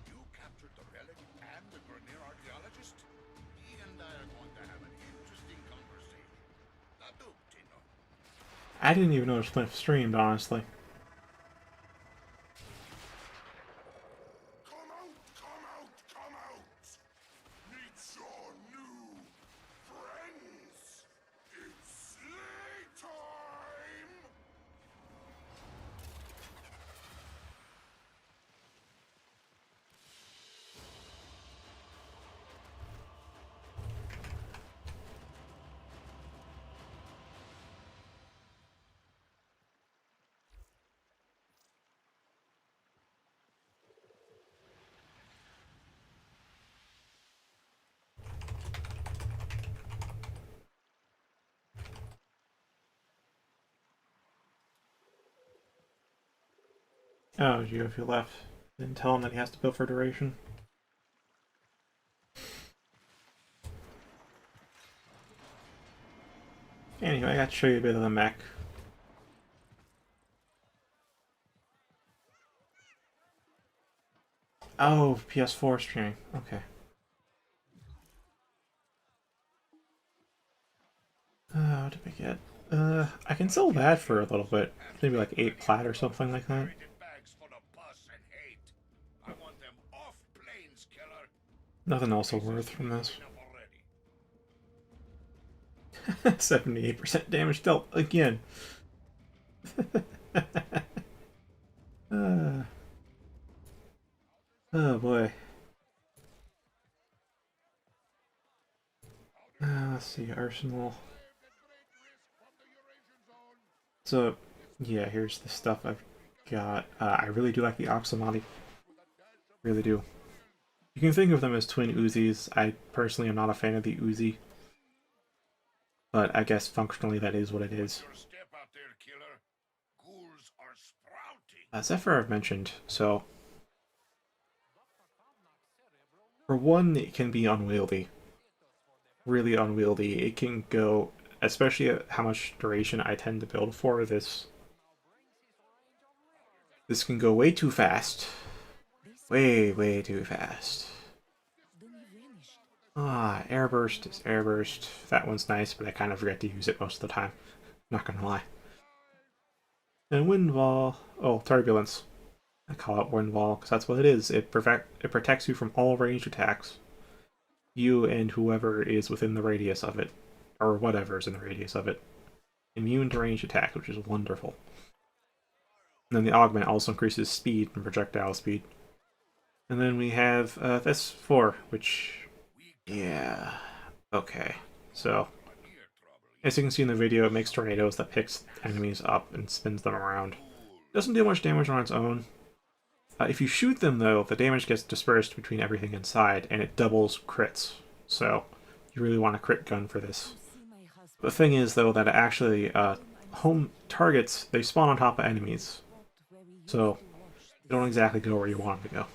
You captured the relic and the Grineer archaeologist? He and I are going to have an interesting conversation. Not Tino. I didn't even know Splinf streamed, honestly. Come out, come out, come out! Meet your new friends! It's sleigh time! Oh, if you left. Didn't tell him that he has to build for duration. Anyway, I got to show you a bit of the mech. Oh, PS4 streaming. Okay. What did we get? I can sell that for a little bit. Maybe like 8 plat or something like that. Bags full of pus and hate. I want them off planes, killer. Nothing else of worth from this. Already. 78% damage dealt again. Oh boy. Let's see, Arsenal. So, yeah, here's the stuff I've got. I really do like the Oxamati. Really do. You can think of them as twin Uzis. I personally am not a fan of the Uzi. But I guess functionally that is what it is. Your step out there, killer. Ghouls are sprouting. Zephyr I've mentioned, so... For one, it can be unwieldy. Really unwieldy. It can go, especially at how much duration I tend to build for, this can go way too fast. Way too fast. Ah, Airburst is Airburst. That one's nice, but I kind of forget to use it most of the time. Not gonna lie. And Windwall. Oh, Turbulence. I call it Windwall because that's what it is. It protects you from all ranged attacks. You and whoever is within the radius of it. Or whatever is in the radius of it. Immune to ranged attacks, which is wonderful. And then the Augment also increases speed and projectile speed. And then we have this 4, which... yeah... okay. So, as you can see in the video, it makes tornadoes that picks enemies up and spins them around. It doesn't do much damage on its own. If you shoot them, though, the damage gets dispersed between everything inside, and it doubles crits. So, you really want a crit gun for this. The thing is, though, that it actually, home targets, they spawn on top of enemies. So, they don't exactly go where you want them to go.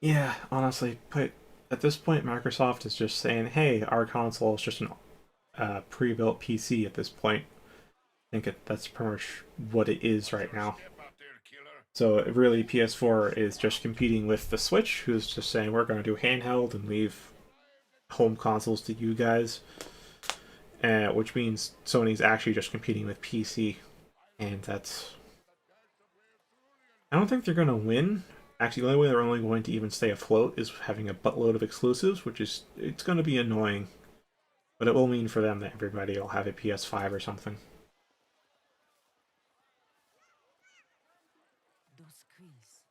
Yeah, honestly, but at this point, Microsoft is just saying, hey, our console is just a pre-built PC at this point. I think that's pretty much what it is right now. So really, PS4 is just competing with the Switch, who's just saying, we're going to do handheld and leave home consoles to you guys. Which means Sony's actually just competing with PC. And that's... I don't think they're going to win. Actually, the only way they're only going to even stay afloat is having a buttload of exclusives, which is, it's going to be annoying. But it will mean for them that everybody will have a PS5 or something. Those Greens,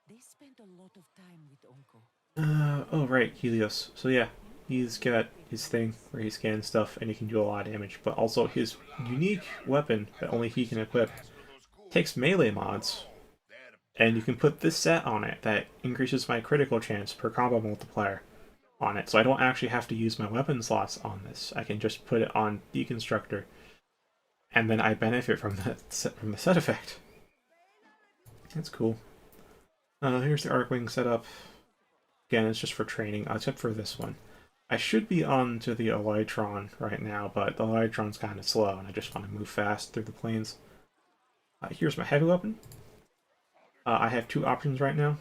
they spent a lot of time with Onko. Oh right, Helios. So yeah, he's got his thing where he scans stuff and he can do a lot of damage, but also his unique weapon that only he can equip takes melee mods. And you can put this set on it that increases my critical chance per combo multiplier on it. So I don't actually have to use my weapon slots on this. I can just put it on Deconstructor. And then I benefit from the set effect. That's cool. Here's the Arcwing setup. Again, it's just for training, except for this one. I should be on to the Elytron right now, but the Elytron's kind of slow, and I just want to move fast through the plains. Here's my heavy weapon. I have 2 options right now.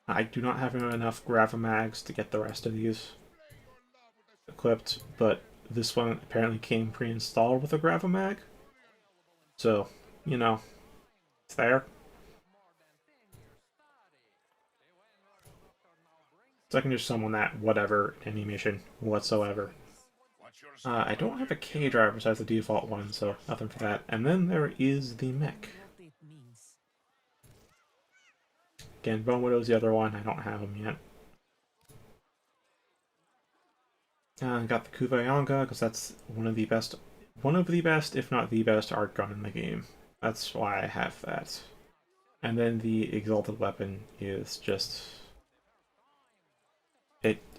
I do not have enough Gravamags to get the rest of these equipped, but this one apparently came pre-installed with a Gravamag. So, you know, it's there. So I can just summon that whatever any mission whatsoever. What's your I don't have a K driver besides the default one, so nothing for that. And then there is the mech. Again, Bone Widow's the other one. I don't have them yet. I got the Kuvayanga because that's one of the best, if not the best, art gun in the game. That's why I have that. And then the Exalted Weapon is just...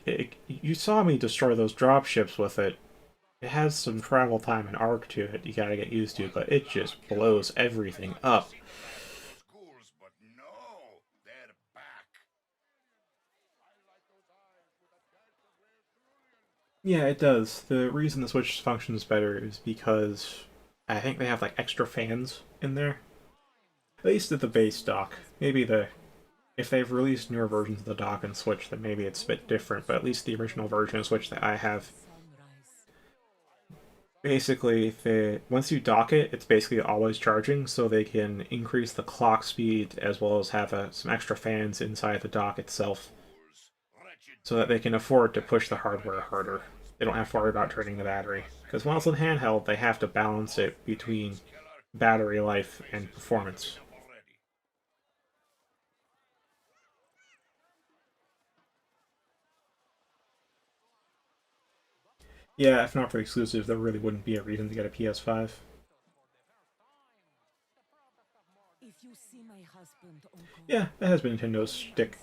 You saw me destroy those dropships with it. It has some travel time and arc to it you gotta get used to, but it just blows everything up. schools, but no, they're back. Yeah, it does. The reason the Switch functions better is because I think they have like extra fans in there. At least at the base dock. Maybe if they've released newer versions of the dock and Switch, then maybe it's a bit different, but at least the original version of Switch that I have, basically, once you dock it, it's basically always charging, so they can increase the clock speed as well as have some extra fans inside the dock itself, so that they can afford to push the hardware harder. They don't have to worry about draining the battery. Because while it's in handheld, they have to balance it between battery life and performance. Yeah, if not for the exclusives, there really wouldn't be a reason to get a PS5. Yeah, that has been Nintendo's shtick.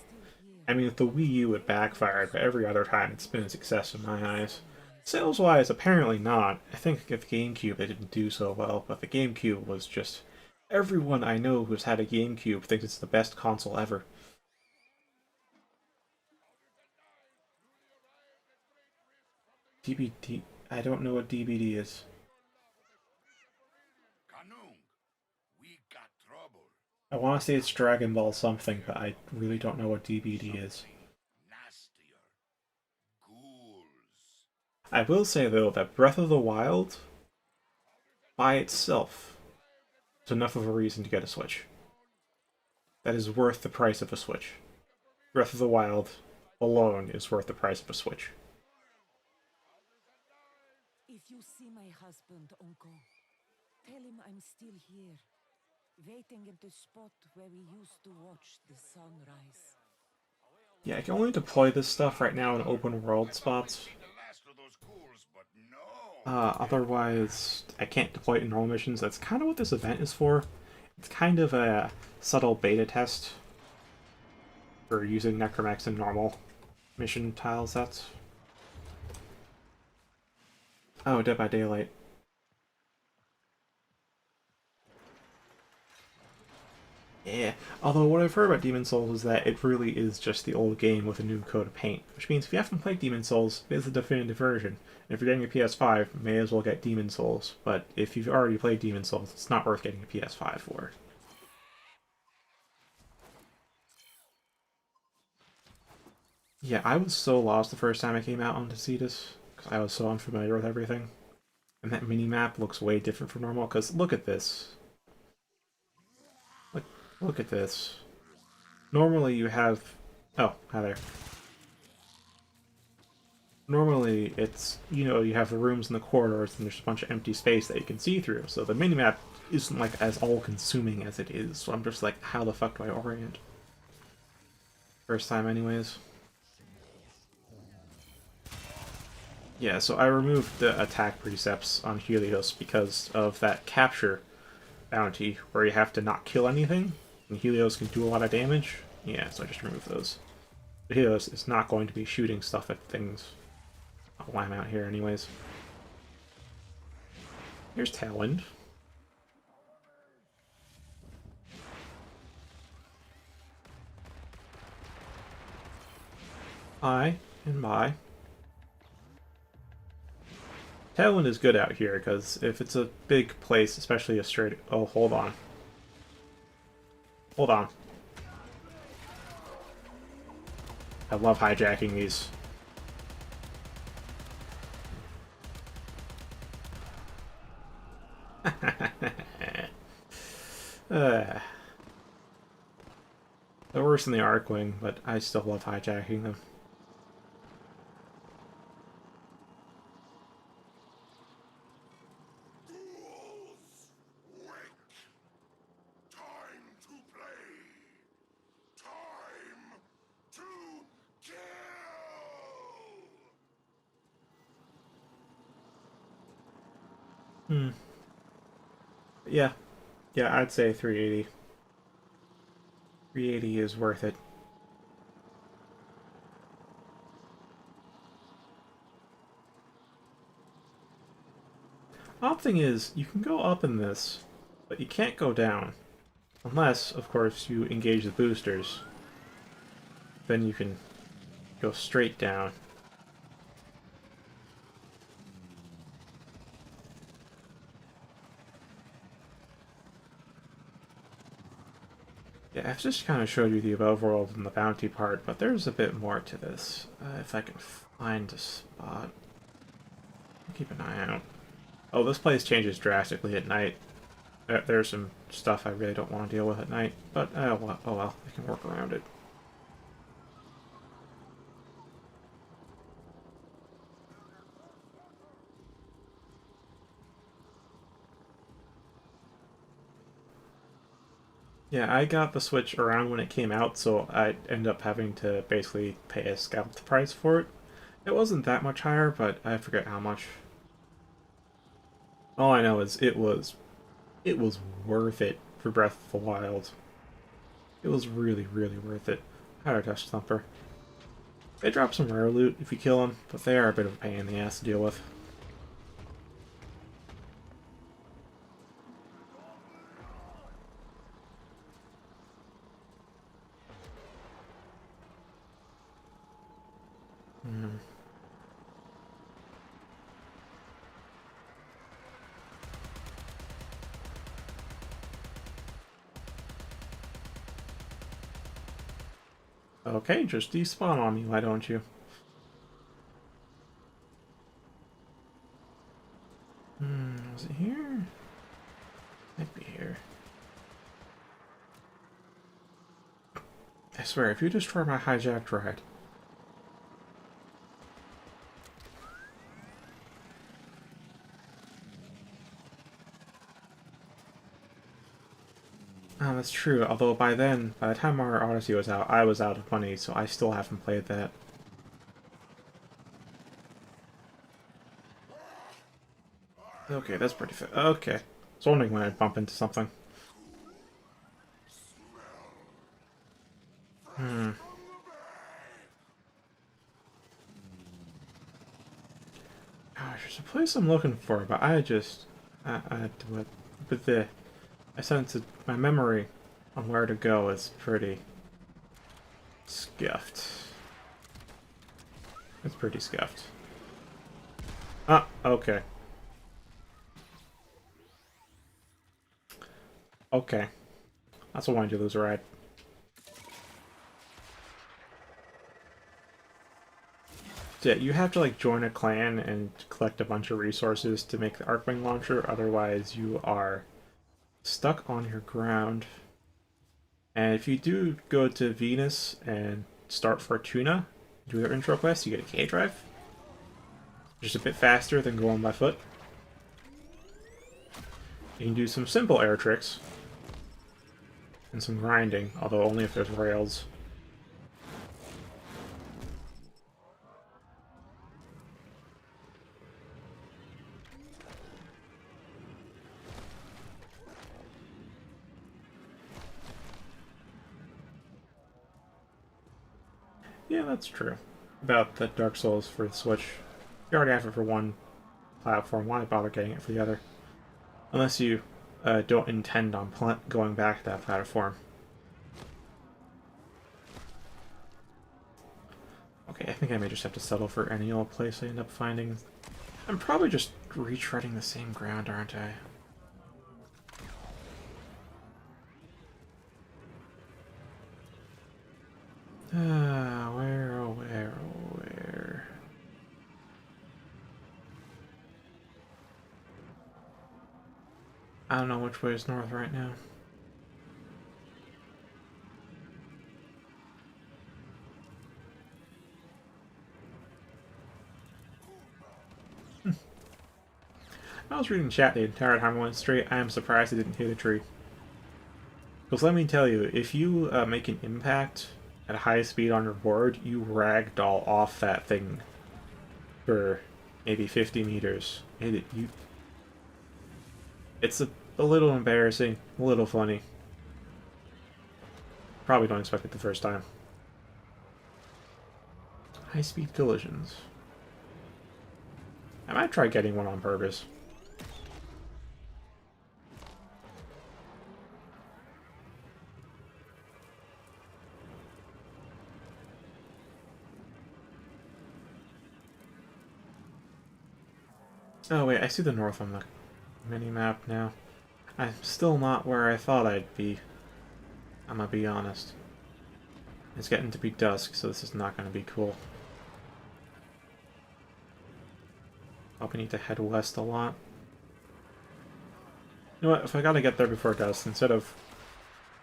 I mean, with the Wii U it backfired, but every other time it's been a success in my eyes. Sales-wise, apparently not. I think at the GameCube it didn't do so well, but the GameCube was just... Everyone I know who's had a GameCube thinks it's the best console ever. DBD... I don't know what DBD is. Kanung, we got trouble. I want to say it's Dragon Ball something, but I really don't know what DBD is. Nastier. Ghouls. I will say, though, that Breath of the Wild, by itself, is enough of a reason to get a Switch. That is worth the price of a Switch. Breath of the Wild alone is worth the price of a Switch. If you see my husband, Uncle, tell him I'm still here, waiting at the spot where we used to watch the sunrise. Yeah, I can only deploy this stuff right now in open world spots. The last of those ghouls, but no. Otherwise, I can't deploy it in normal missions. That's kind of what this event is for. It's kind of a subtle beta test for using Necromex in normal mission tile sets. Oh, Dead by Daylight. Yeah, although what I've heard about Demon's Souls is that it really is just the old game with a new coat of paint, which means if you haven't played Demon's Souls, it is the definitive version. And if you're getting a PS5, you may as well get Demon's Souls, but if you've already played Demon's Souls, it's not worth getting a PS5 for. Yeah, I was so lost the first time I came out onto Cetus, because I was so unfamiliar with everything. And that mini-map looks way different from normal, because look at this. Look at this. Normally you have... Oh, hi there. Normally it's, you have the rooms in the corridors and there's a bunch of empty space that you can see through, so the minimap isn't like as all-consuming as it is, so I'm just like, how the fuck do I orient? First time anyways. Yeah, so I removed the attack precepts on Helios because of that capture bounty where you have to not kill anything, and Helios can do a lot of damage. Yeah, so I just removed those. But Helios is not going to be shooting stuff at things while I'm out here anyways. Here's Tailwind. Hi and bye. Tailwind is good out here, because if it's a big place, especially a straight... Oh, hold on. Hold on. I love hijacking these. They're worse than the Arcwing, but I still love hijacking them. Ghouls, wake! Time to play! Time to kill! Yeah. Yeah, I'd say 380. 380 is worth it. Odd thing is, you can go up in this, but you can't go down. Unless, of course, you engage the boosters. Then you can go straight down. Yeah, I've just kind of showed you the above world and the bounty part, but there's a bit more to this. If I can find a spot. Keep an eye out. Oh, this place changes drastically at night. There's some stuff I really don't want to deal with at night, but oh well, I can work around it. Yeah, I got the Switch around when it came out, so I end up having to basically pay a scalped price for it. It wasn't that much higher, but I forget how much. All I know is it was worth it for Breath of the Wild. It was really, really worth it. Higher Dust Thumper. They drop some rare loot if you kill them, but they are a bit of a pain in the ass to deal with. Okay, just despawn on me, why don't you? Was it here? Might be here. I swear, if you destroy my hijacked ride... Oh, that's true, although by the time Mario Odyssey was out, I was out of money, so I still haven't played that. Okay, that's pretty fit. Okay. I was wondering when I'd bump into something. Gosh, there's a place I'm looking for, but I just... with the... I sense that my memory on where to go is pretty scuffed. It's pretty scuffed. Ah, okay. Okay. That's what I wanted to lose a ride. So yeah, you have to like join a clan and collect a bunch of resources to make the Arcwing launcher, otherwise you are stuck on your ground. And if you do go to Venus and start Fortuna, do their intro quest, you get a K-Drive. Just a bit faster than going by foot. You can do some simple air tricks. And some grinding, although only if there's rails. Yeah, that's true. About the Dark Souls for the Switch. You already have it for one platform, why bother getting it for the other? Unless you don't intend on going back to that platform. Okay, think I may just have to settle for any old place I end up finding. I'm probably just retreading the same ground, aren't I? Where, oh, where, oh, where? I don't know which way is north right now. I was reading chat the entire time I went straight. I am surprised I didn't hit a tree. Because let me tell you, if you make an impact at high speed on your board, you ragdoll off that thing for maybe 50 meters. It's a little embarrassing, a little funny. Probably don't expect it the first time. High speed collisions. I might try getting one on purpose. Oh wait, I see the north on the mini-map now. I'm still not where I thought I'd be. I'm gonna be honest. It's getting to be dusk, so this is not gonna be cool. Probably need to head west a lot. You know what, if I gotta get there before dusk, instead of...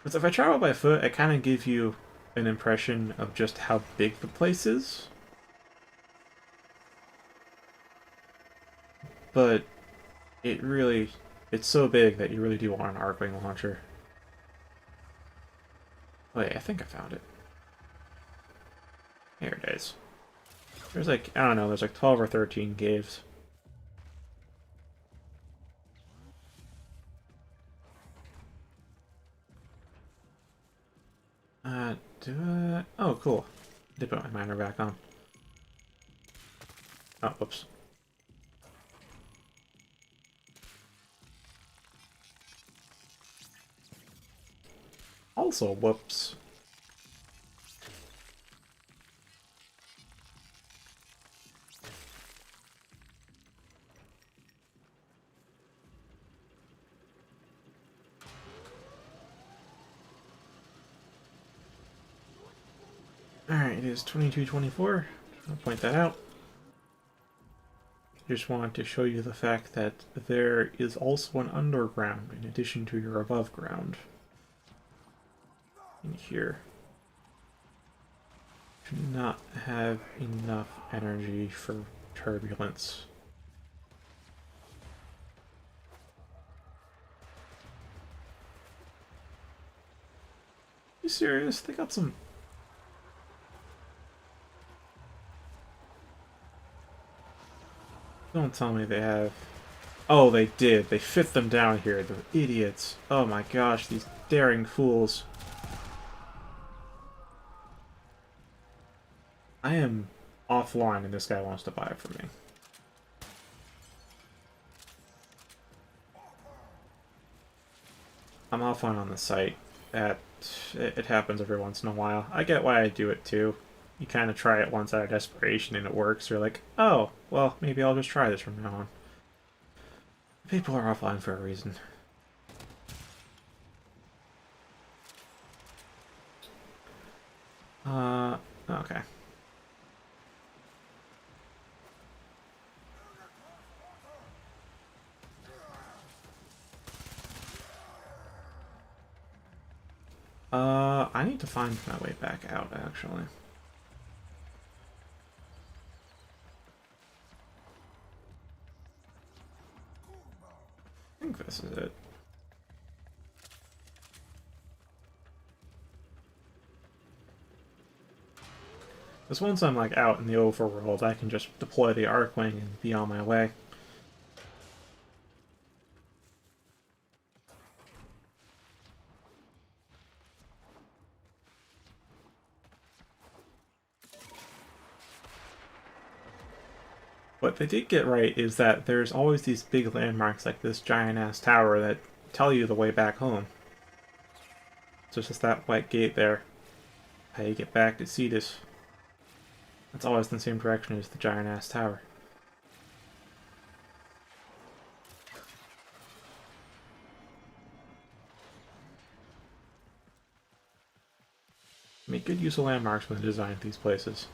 Because if I travel by foot, it kind of gives you an impression of just how big the place is. But it's so big that you really do want an Arcwing launcher. Wait, I think I found it. Here it is. There's like, I don't know, there's like 12 or 13 caves. Oh, cool. Did put my miner back on. Oh, whoops. Also, whoops. Alright, it is 22:24. I'll point that out. Just wanted to show you the fact that there is also an underground in addition to your above ground. In here. Do not have enough energy for turbulence. You serious? They got some... Don't tell me they have... Oh, they did. They fit them down here. They're idiots. Oh my gosh, these daring fools. I am offline and this guy wants to buy it from me. I'm offline on the site. It happens every once in a while. I get why I do it too. You kind of try it once out of desperation and it works. You're like, oh, well, maybe I'll just try this from now on. People are offline for a reason. Okay. I need to find my way back out, actually. I think this is it. Because once I'm like out in the overworld, I can just deploy the Arcwing and be on my way. What they did get right is that there's always these big landmarks like this giant-ass tower that tell you the way back home. So it's just that white gate there. How you get back to Cetus. It's always in the same direction as the giant-ass tower. Make good use of landmarks when designing these places.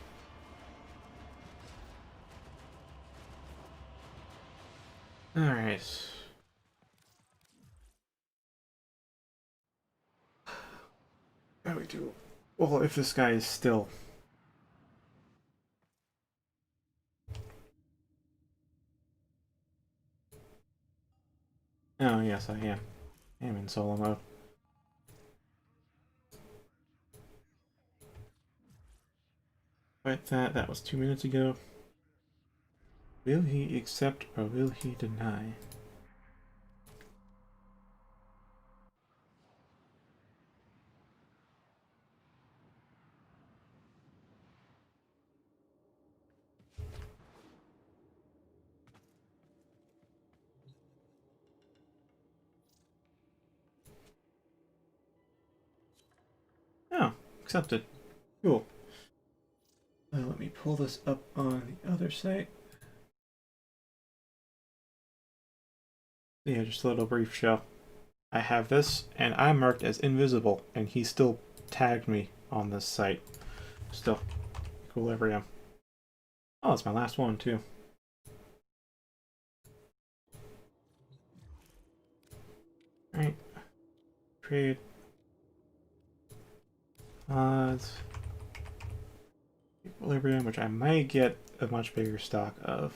Alright. How do we do? Well, if this guy is still... Oh, yes, I am. I am in solo mode. Fight that. That was 2 minutes ago. Will he accept or will he deny? Oh, accepted. Cool. Let me pull this up on the other site. Yeah, just a little brief show. I have this, and I'm marked as invisible, and he still tagged me on this site. Still, equilibrium. Oh, that's my last one, too. Alright. Trade. Equilibrium, which I might get a much bigger stock of.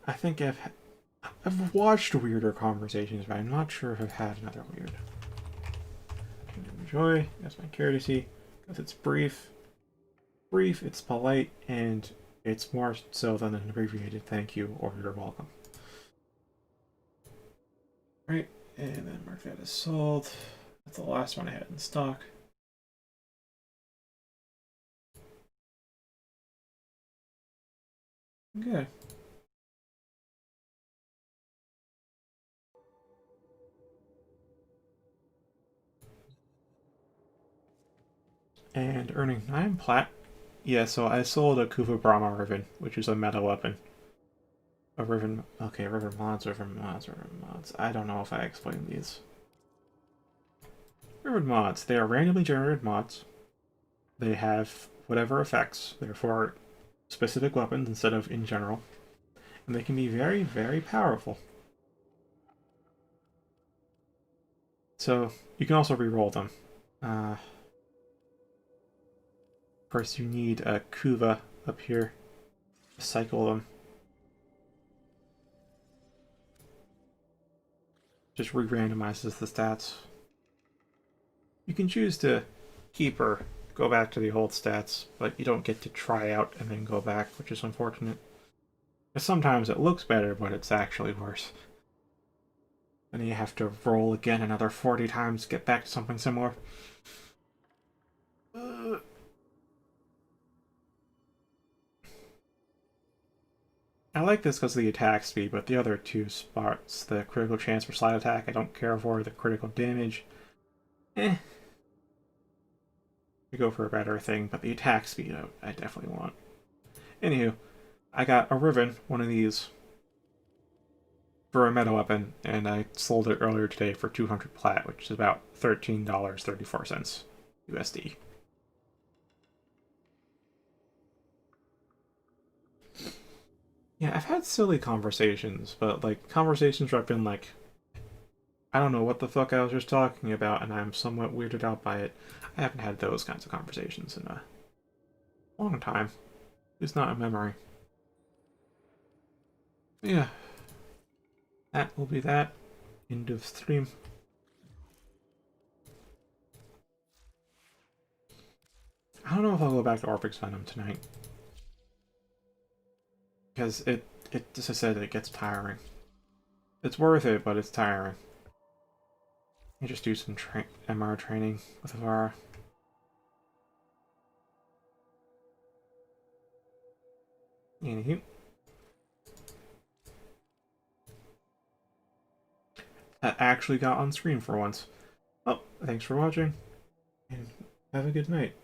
I think I've watched weirder conversations, but I'm not sure if I've had another weird. Enjoy, that's my courtesy, because it's brief. Brief, it's polite, and it's more so than an abbreviated thank you or you're welcome. Right, and then mark that as sold. That's the last one I had in stock. Okay. And earning 9 plat. Yeah, so I sold a Kufa Brahma Riven, which is a meta weapon. A Riven. Okay, Riven mods, Riven mods, Riven mods. I don't know if I explained these. Riven mods. They are randomly generated mods. They have whatever effects. They're for specific weapons instead of in general. And they can be very, very powerful. So, you can also reroll them. Of course, you need a Kuva up here to cycle them. Just re-randomizes the stats. You can choose to keep or go back to the old stats, but you don't get to try out and then go back, which is unfortunate. Because sometimes it looks better, but it's actually worse. Then you have to roll again another 40 times to get back to something similar. I like this because of the attack speed, but the other two spots, the critical chance for slide attack, I don't care for. The critical damage, I go for a better thing, but the attack speed I definitely want. Anywho, I got a Riven, one of these, for a meta weapon, and I sold it earlier today for 200 plat, which is about $13.34 USD. Yeah, I've had silly conversations, but like conversations where I've been like, I don't know what the fuck I was just talking about, and I'm somewhat weirded out by it. I haven't had those kinds of conversations in a long time. It's not a memory. Yeah. That will be that. End of stream. I don't know if I'll go back to Orpix Venom tonight. Because as I said, it gets tiring. It's worth it, but it's tiring. You just do some MR training with Avara. Anywho. that actually got on screen for once. Well, thanks for watching, and have a good night.